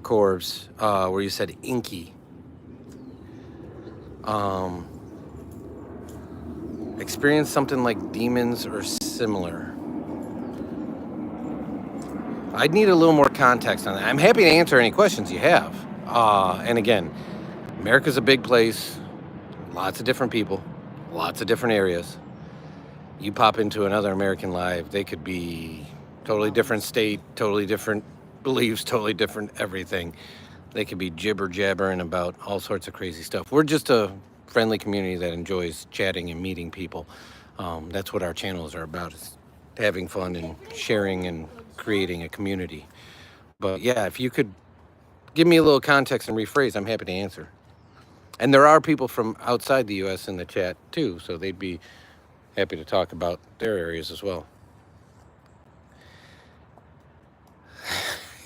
Corvs, where you said inky. Experience something like demons or similar. I'd need a little more context on that. I'm happy to answer any questions you have. And again, America's a big place, lots of different people, lots of different areas. You pop into another American live, they could be totally different state, totally different beliefs, totally different everything. They could be jibber jabbering about all sorts of crazy stuff. We're just a friendly community that enjoys chatting and meeting people. That's what our channels are about, is having fun and sharing and creating a community. But yeah, if you could give me a little context and rephrase, I'm happy to answer. And there are people from outside the U.S. in the chat too, so they'd be happy to talk about their areas as well.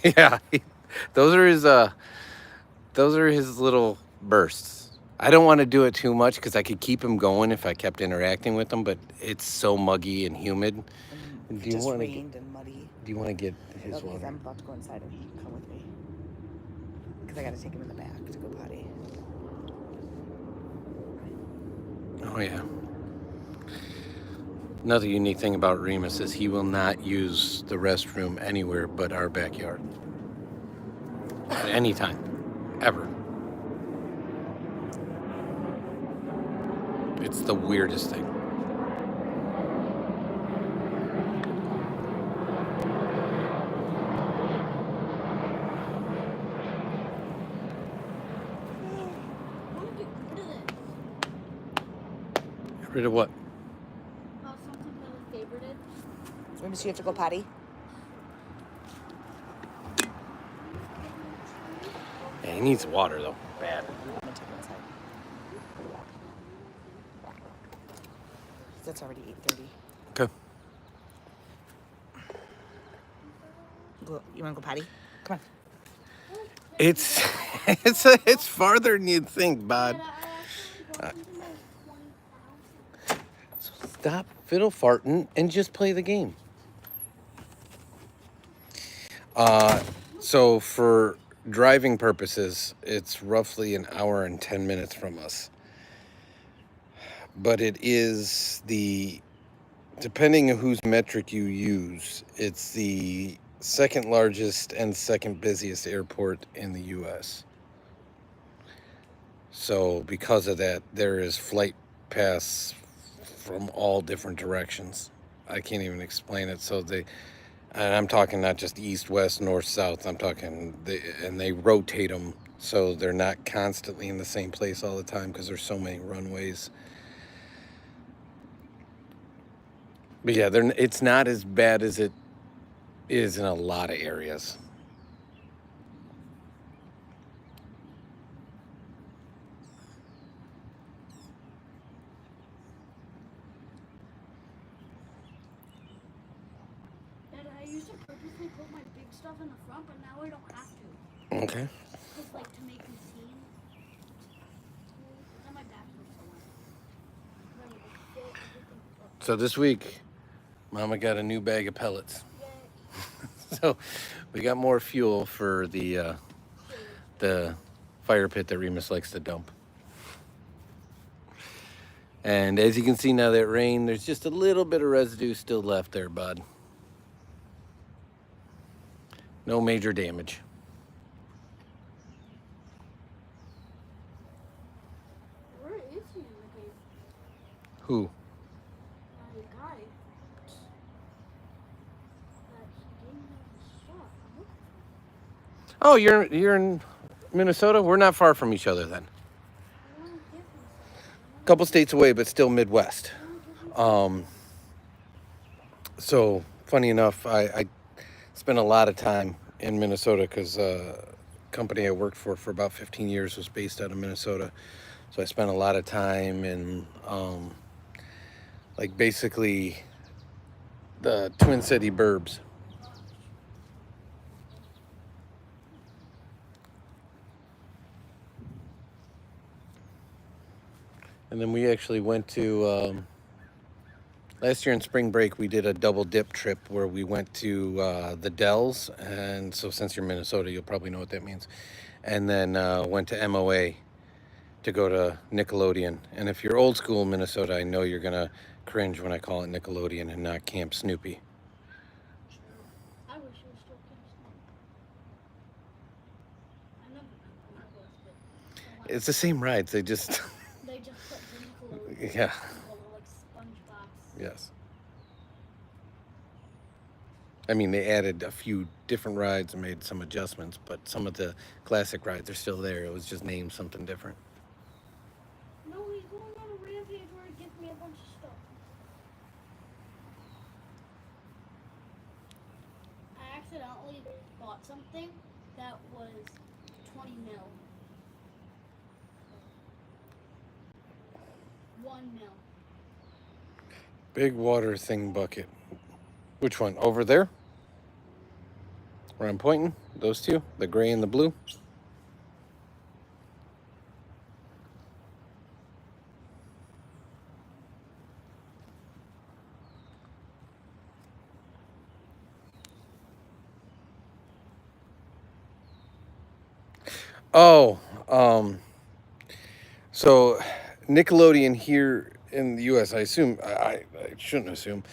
Yeah, those are his little bursts. I don't want to do it too much because I could keep him going if I kept interacting with him, but it's so muggy and humid. It just rained and muddy. Do you want to get his Okay, water? I'm about to go inside and come with me. Because I got to take him in the back to go potty. Oh yeah. Another unique thing about Remus is he will not use the restroom anywhere but our backyard. At any time. Ever. It's the weirdest thing. Get rid of what? Something that was favorited. Remus, you have to go potty? Yeah, he needs water though. Bad. I'm going to take him inside. It's already 8:30. Okay. You want to go potty? Come on. It's it's farther than you'd think, bud. So stop fiddle farting and just play the game. So for driving purposes, it's roughly an hour and 10 minutes from us. But it is depending on whose metric you use, it's the second largest and second busiest airport in the U.S. So because of that, there is flight paths from all different directions. I can't even explain it. So and I'm talking not just east, west, north, south. I'm talking, they rotate them so they're not constantly in the same place all the time because there's so many runways. But yeah, it's not as bad as it is in a lot of areas. And I used to purposely put my big stuff in the front, but now I don't have to. Okay. Just like to make me seem. Then my back looks so much. So this week, Mama got a new bag of pellets. So we got more fuel for the fire pit that Remus likes to dump. And as you can see now that rain, there's just a little bit of residue still left there, bud. No major damage. Where is he in the game? Who? The guy. That he gave me the stuff. Oh, you're in Minnesota? We're not far from each other then. Couple states away, but still Midwest. So funny enough, I spent a lot of time in Minnesota because company I worked for about 15 years was based out of Minnesota. So I spent a lot of time in like basically the Twin City burbs. And then we actually went to, last year in spring break, we did a double dip trip where we went to the Dells. And so since you're in Minnesota, you'll probably know what that means. And then went to MOA. to go to Nickelodeon. And if you're old school Minnesota, I know you're gonna cringe when I call it Nickelodeon and not Camp Snoopy. I wish it was still Camp Snoopy. I never know what it was, but It's the same rides. They just they just put the Nickelodeon yeah. like SpongeBob. Yes. I mean, they added a few different rides and made some adjustments, but some of the classic rides are still there. It was just named something different. No, he's going on a rampage where he gives me a bunch of stuff. I accidentally bought something that was 20 mil. 1 mil. Big water thing bucket. Which one? Over there? Where I'm pointing? Those two? The gray and the blue? Oh, so Nickelodeon here in the U.S., I assume, I shouldn't assume,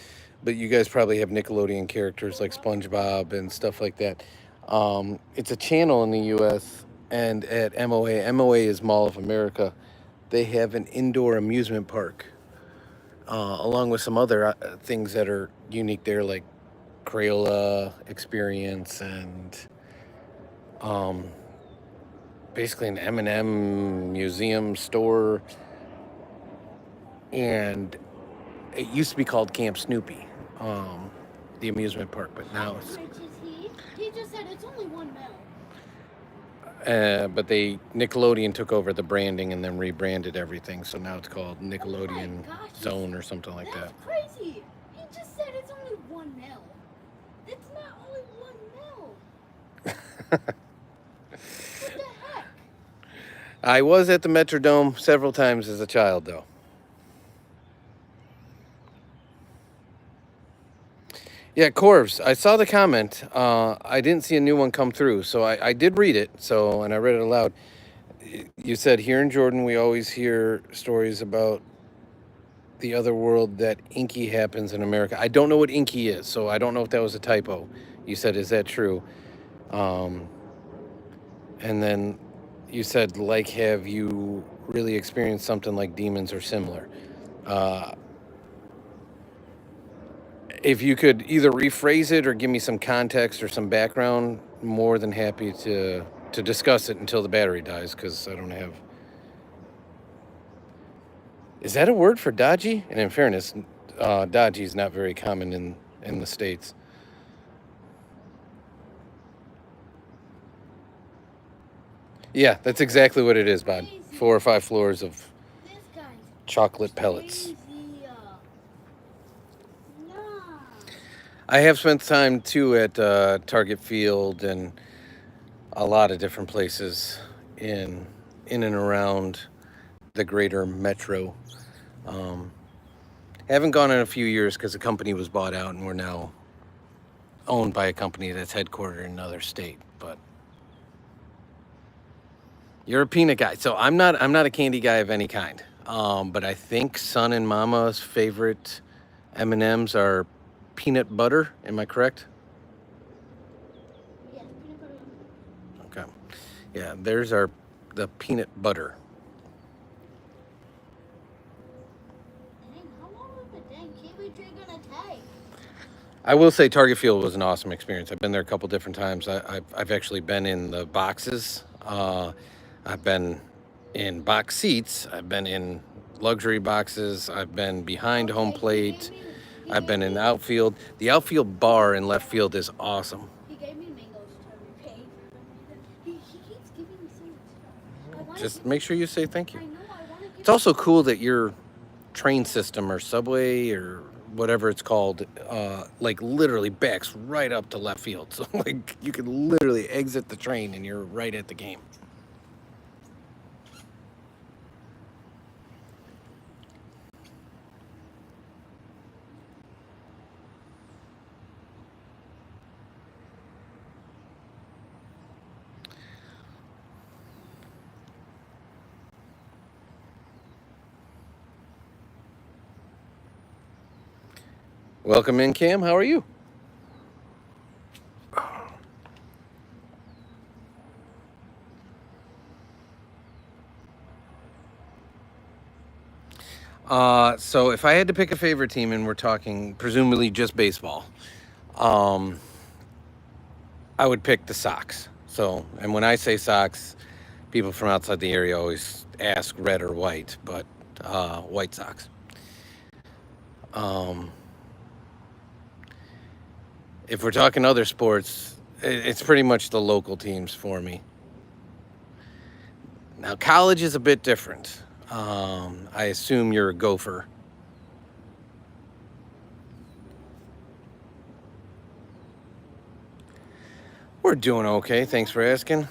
but you guys probably have Nickelodeon characters like SpongeBob and stuff like that. It's a channel in the U.S. and at MOA is Mall of America. They have an indoor amusement park, along with some other things that are unique there, like Crayola Experience and basically an M&M museum store. And it used to be called Camp Snoopy, the amusement park, but now it's. How rich is he? He just said it's only 1 mil. But Nickelodeon took over the branding and then rebranded everything, so now it's called Nickelodeon Oh my gosh, Zone or something like that. That's crazy. He just said it's only 1 mil. It's not only 1 mil. What the heck? I was at the Metrodome several times as a child, though. Yeah, Corvs, I saw the comment. I didn't see a new one come through, so I did read it. And I read it aloud. You said here in Jordan, we always hear stories about the other world that Inky happens in America. I don't know what Inky is, so I don't know if that was a typo. You said, is that true? And then you said, like, have you really experienced something like demons or similar? If you could either rephrase it or give me some context or some background, more than happy to discuss it until the battery dies, because I don't have. Is that a word for dodgy? And in fairness, dodgy is not very common in the States. Yeah, that's exactly what it is, Bob. 4 or 5 floors of This guy's chocolate pellets. crazy. Nah. I have spent time too at Target Field and a lot of different places in and around the greater metro. Haven't gone in a few years because the company was bought out and we're now owned by a company that's headquartered in another state. But you're a peanut guy, so I'm not a candy guy of any kind. But I think Son and Mama's favorite M&Ms are peanut butter. Am I correct? Yeah, peanut butter. Okay. Yeah, there's the peanut butter. Dang, how long of a dang kiwi tree gonna take? I will say Target Field was an awesome experience. I've been there a couple different times. I've actually been in the boxes. I've been in box seats. I've been in luxury boxes. I've been behind home plate. I've been in the outfield. The outfield bar in left field is awesome. He gave me mangoes to repay for some reason. He keeps giving me so much stuff. Just make sure you say thank you. I know, I want to give It's also cool that your train system or subway or whatever it's called, like literally backs right up to left field. So like you can literally exit the train and you're right at the game. Welcome in, Cam. How are you? So if I had to pick a favorite team, and we're talking presumably just baseball, I would pick the Sox. So, and when I say Sox, people from outside the area always ask red or white, but White Sox. If we're talking other sports, it's pretty much the local teams for me. Now, college is a bit different. I assume you're a Gopher. We're doing okay. Thanks for asking.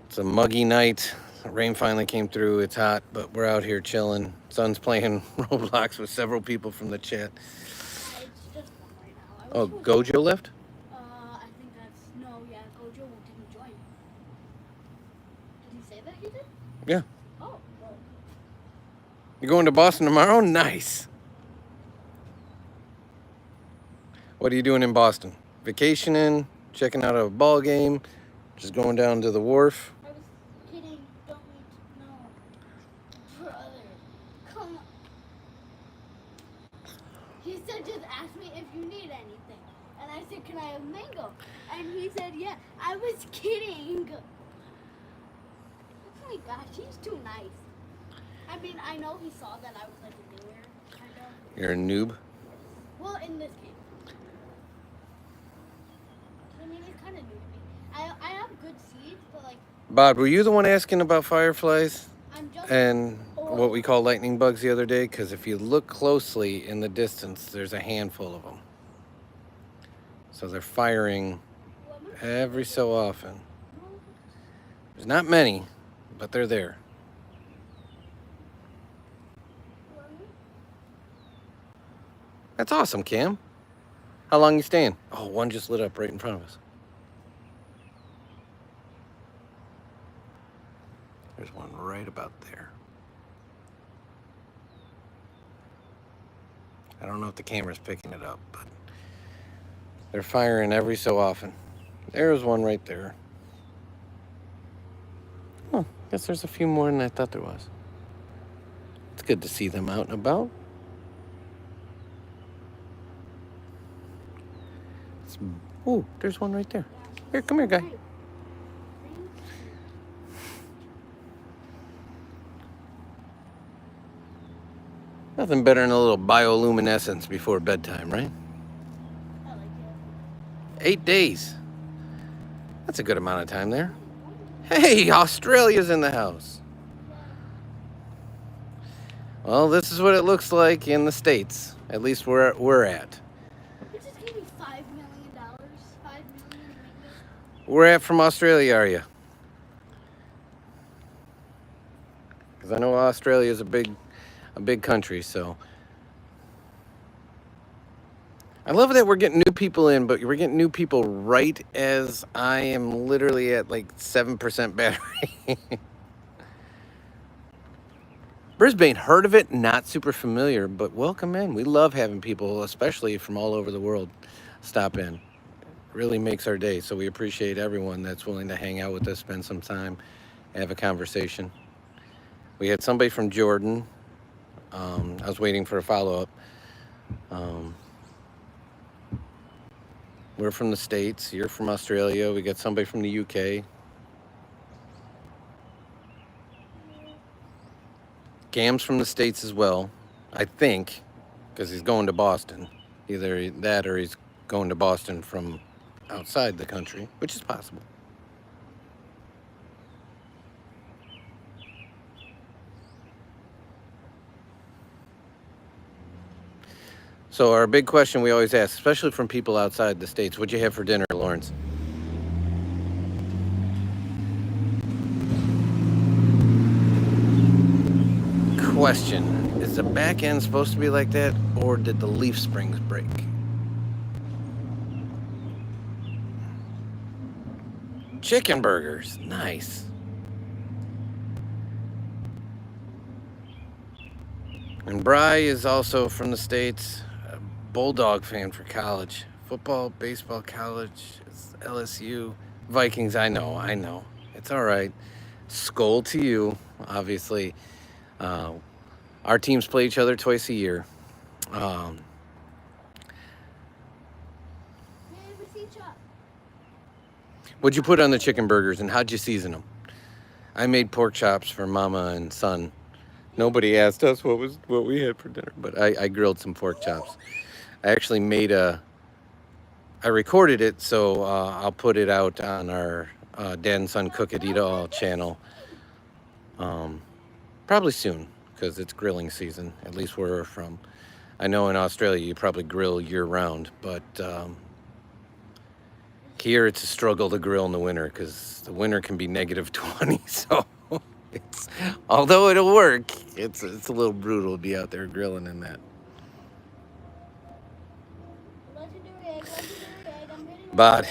It's a muggy night. Rain finally came through. It's hot, but we're out here chilling. Son's playing Roblox with several people from the chat. It's just one right now. Oh, Gojo left? I think that's no. Yeah, Gojo didn't join. Did he say that he did? Yeah. Oh. Well. You're going to Boston tomorrow? Nice. What are you doing in Boston? Vacationing? Checking out a ball game? Just going down to the wharf? I was kidding. Don't need to know. Brother, come on. He said, just ask me if you need anything. And I said, can I have mango? And he said, yeah. I was kidding. Oh my gosh, he's too nice. I mean, I know he saw that I was like a newer, kind of. You're a noob? Well, in this game. I mean, it's kind of new to me. I have good seeds, but like, Bob, were you the one asking about fireflies I'm just. and what we call lightning bugs the other day? Because if you look closely in the distance, there's a handful of them. So they're firing every so often. There's not many, but they're there. That's awesome, Cam. How long you staying? Oh, one just lit up right in front of us. There's one right about there. I don't know if the camera's picking it up, but they're firing every so often. There's one right there. Oh, guess there's a few more than I thought there was. It's good to see them out and about. Oh, there's one right there. Here, come here, guy. Nothing better than a little bioluminescence before bedtime, right? I like it. 8 days. That's a good amount of time there. Hey, Australia's in the house. Well, this is what it looks like in the States, at least where we're at. You just gave me $5 million. $5 million. Where at from Australia are you? Because I know Australia's a big country, so. I love that we're getting new people in, but we're getting new people right as I am literally at like 7% battery. Brisbane, heard of it, not super familiar, but welcome in. We love having people, especially from all over the world, stop in. It really makes our day, so we appreciate everyone that's willing to hang out with us, spend some time, have a conversation. We had somebody from Jordan. I was waiting for a follow-up. We're from the States. You're from Australia. We got somebody from the UK. Cam's from the States as well, I think, because he's going to Boston. Either that or he's going to Boston from outside the country, which is possible. So our big question we always ask, especially from people outside the States, what'd you have for dinner, Lawrence? Question, is the back end supposed to be like that, or did the leaf springs break? Chicken burgers, nice. And Bry is also from the States. Bulldog fan for college. Football, baseball, college, it's LSU. Vikings, I know. It's all right. Skull to you, obviously. Uh, our teams play each other twice a year. Um, what'd you put on the chicken burgers and how'd you season them? I made pork chops for Mama and Son. Nobody asked us what we had for dinner, but I grilled some pork chops. I actually made I recorded it, so I'll put it out on our Dad and Son Cook It Eat All channel probably soon, because it's grilling season, at least where we're from. I know in Australia you probably grill year-round, but here it's a struggle to grill in the winter, because the winter can be -20, so although it'll work, it's a little brutal to be out there grilling in that. But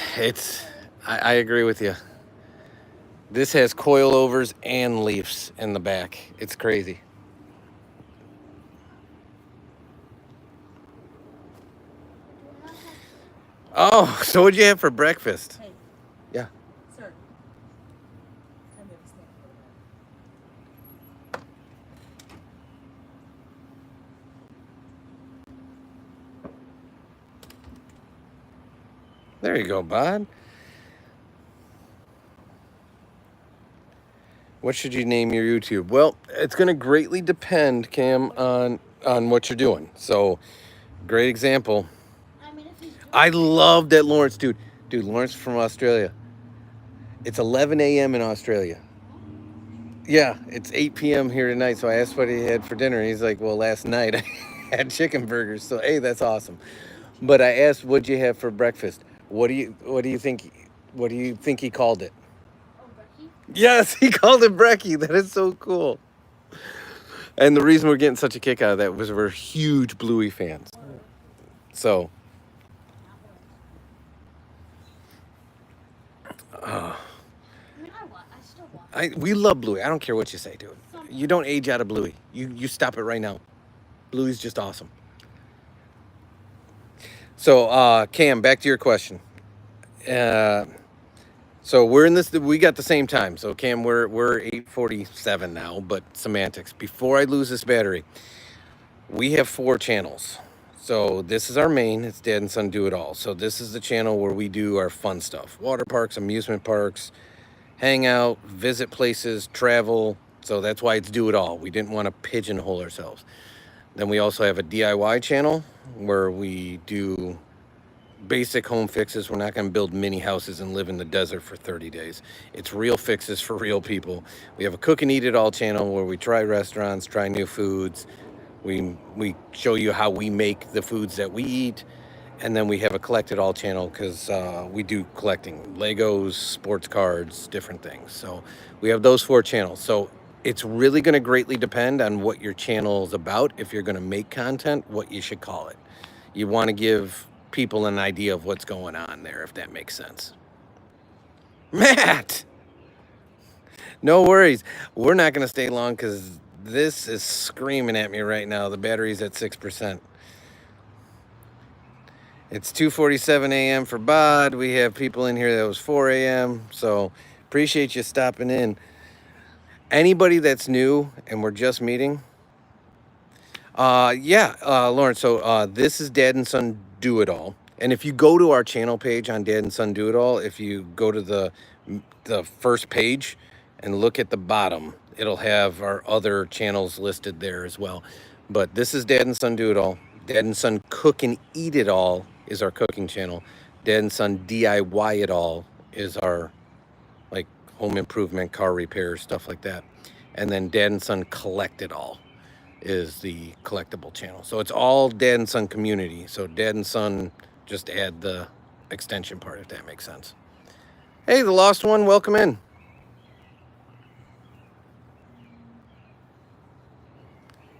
I agree with you. This has coilovers and leaves in the back. It's crazy. Oh, so what'd you have for breakfast? Hey. Yeah. Sir. Come here, stand for There you go, bud. What should you name your YouTube? Well, it's going to greatly depend, Cam, on what you're doing. So, great example. I love that Lawrence, dude, Lawrence from Australia. It's 11 a.m. in Australia. Yeah, it's 8 p.m. here tonight. So I asked what he had for dinner. He's like, well, last night I had chicken burgers. So, hey, that's awesome. But I asked, what'd you have for breakfast? What do you think he called it? Yes, he called it brekkie. That is so cool. And the reason we're getting such a kick out of that was we're huge Bluey fans. So, we love Bluey. I don't care what you say, dude. You don't age out of Bluey. You stop it right now. Bluey's just awesome. So, Cam, back to your question. So we're in this. We got the same time. So Cam, we're 8:47 now. But semantics. Before I lose this battery, we have 4 channels. So this is our main. It's Dad and Son Do It All. So this is the channel where we do our fun stuff: water parks, amusement parks, hang out, visit places, travel. So that's why it's Do It All. We didn't want to pigeonhole ourselves. Then we also have a DIY channel where we do basic home fixes. We're not going to build mini houses and live in the desert for 30 days. It's real fixes for real people. We have a Cook and Eat It All channel where we try restaurants, try new foods. We show you how we make the foods that we eat. And then we have a Collect It All channel because we do collecting Legos, sports cards, different things. So we have those 4 channels. So it's really going to greatly depend on what your channel is about. If you're going to make content, what you should call it. You want to give people an idea of what's going on there, if that makes sense. Matt! No worries. We're not going to stay long because this is screaming at me right now. The battery's at 6%. It's 2:47 a.m. for Bod. We have people in here that was 4 a.m. So appreciate you stopping in. Anybody that's new and we're just meeting, Lawrence, so this is Dad and Son Do It All. And if you go to our channel page on Dad and Son Do It All, if you go to the first page and look at the bottom, it'll have our other channels listed there as well. But this is Dad and Son Do It All. Dad and Son Cook and Eat It All is our cooking channel. Dad and Son DIY It All is our like home improvement, car repair, stuff like that. And then Dad and Son Collect It All is the collectible channel. So it's all Dad and Son community. So Dad and Son, just add the extension part, if that makes sense. Hey, the lost one, welcome in.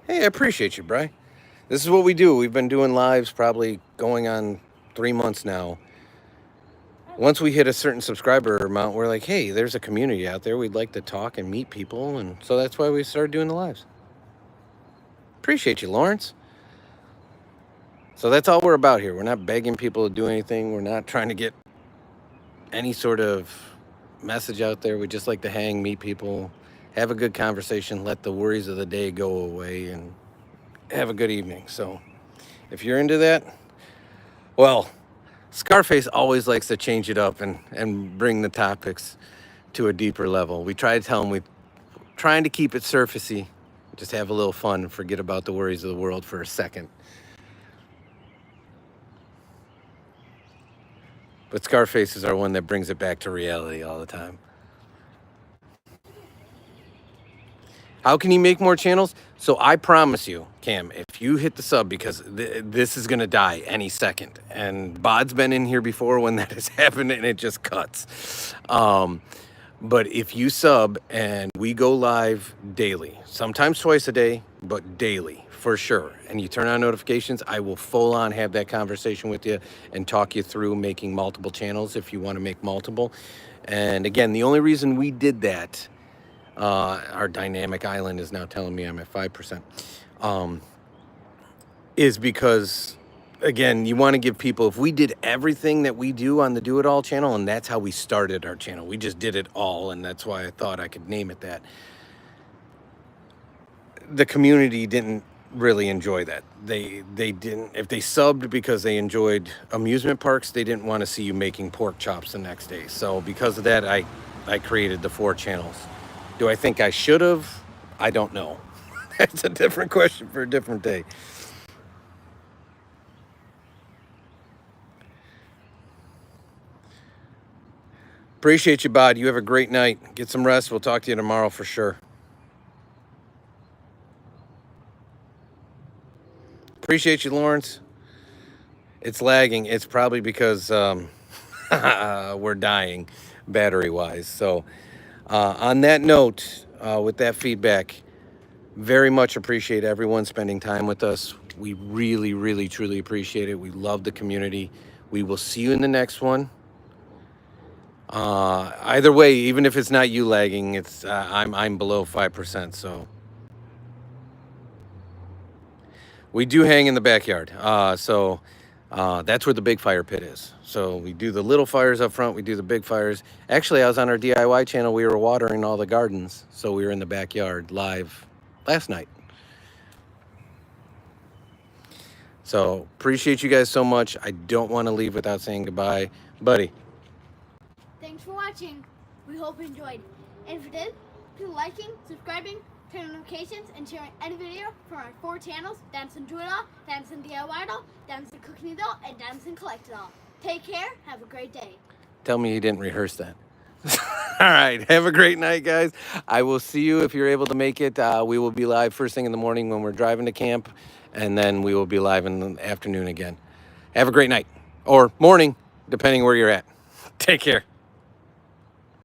Hey, I appreciate you, Bri. This is what we do. We've been doing lives probably going on 3 months now. Once we hit a certain subscriber amount, we're like, hey, there's a community out there. We'd like to talk and meet people. And so that's why we started doing the lives. Appreciate you, Lawrence. So that's all we're about here. We're not begging people to do anything. We're not trying to get any sort of message out there. We just like to hang, meet people, have a good conversation, let the worries of the day go away, and have a good evening. So if you're into that, well, Scarface always likes to change it up and bring the topics to a deeper level. We try to tell him we're trying to keep it surfacey, just have a little fun, forget about the worries of the world for a second. But Scarface is our one that brings it back to reality all the time. How can you make more channels? So I promise you, Cam, if you hit the sub, because this is going to die any second. And Bod's been in here before when that has happened and it just cuts. But if you sub and we go live daily, sometimes twice a day, but daily for sure, and you turn on notifications, I will full on have that conversation with you and talk you through making multiple channels if you want to make multiple. And again, the only reason we did that, our dynamic island is now telling me I'm at 5%, is because, again, you want to give people, if we did everything that we do on the Do It All channel, and that's how we started our channel, we just did it all, and that's why I thought I could name it that. The community didn't really enjoy that. They didn't, if they subbed because they enjoyed amusement parks, they didn't want to see you making pork chops the next day. So because of that, I created the 4 channels. Do I think I should have? I don't know. That's a different question for a different day. Appreciate you, Bod. You have a great night. Get some rest. We'll talk to you tomorrow for sure. Appreciate you, Lawrence. It's lagging. It's probably because we're dying battery-wise. So on that note, with that feedback, very much appreciate everyone spending time with us. We really, really, truly appreciate it. We love the community. We will see you in the next one. Either way, even if it's not you lagging, it's I'm below 5%. So we do hang in the backyard. So that's where the big fire pit is. So we do the little fires up front. We do the big fires. Actually, I was on our DIY channel. We were watering all the gardens. So we were in the backyard live last night. So appreciate you guys so much. I don't want to leave without saying goodbye. Buddy. Thanks for watching. We hope you enjoyed. And if you did, please liking, subscribing, turn on notifications, and sharing any video from our 4 channels: Damson Do It All, Damson DIY It All, Damson Cooking It All, and Damson Collect It All. Take care. Have a great day. Tell me you didn't rehearse that. All right. Have a great night, guys. I will see you if you're able to make it. We will be live first thing in the morning when we're driving to camp, and then we will be live in the afternoon again. Have a great night or morning, depending where you're at. Take care.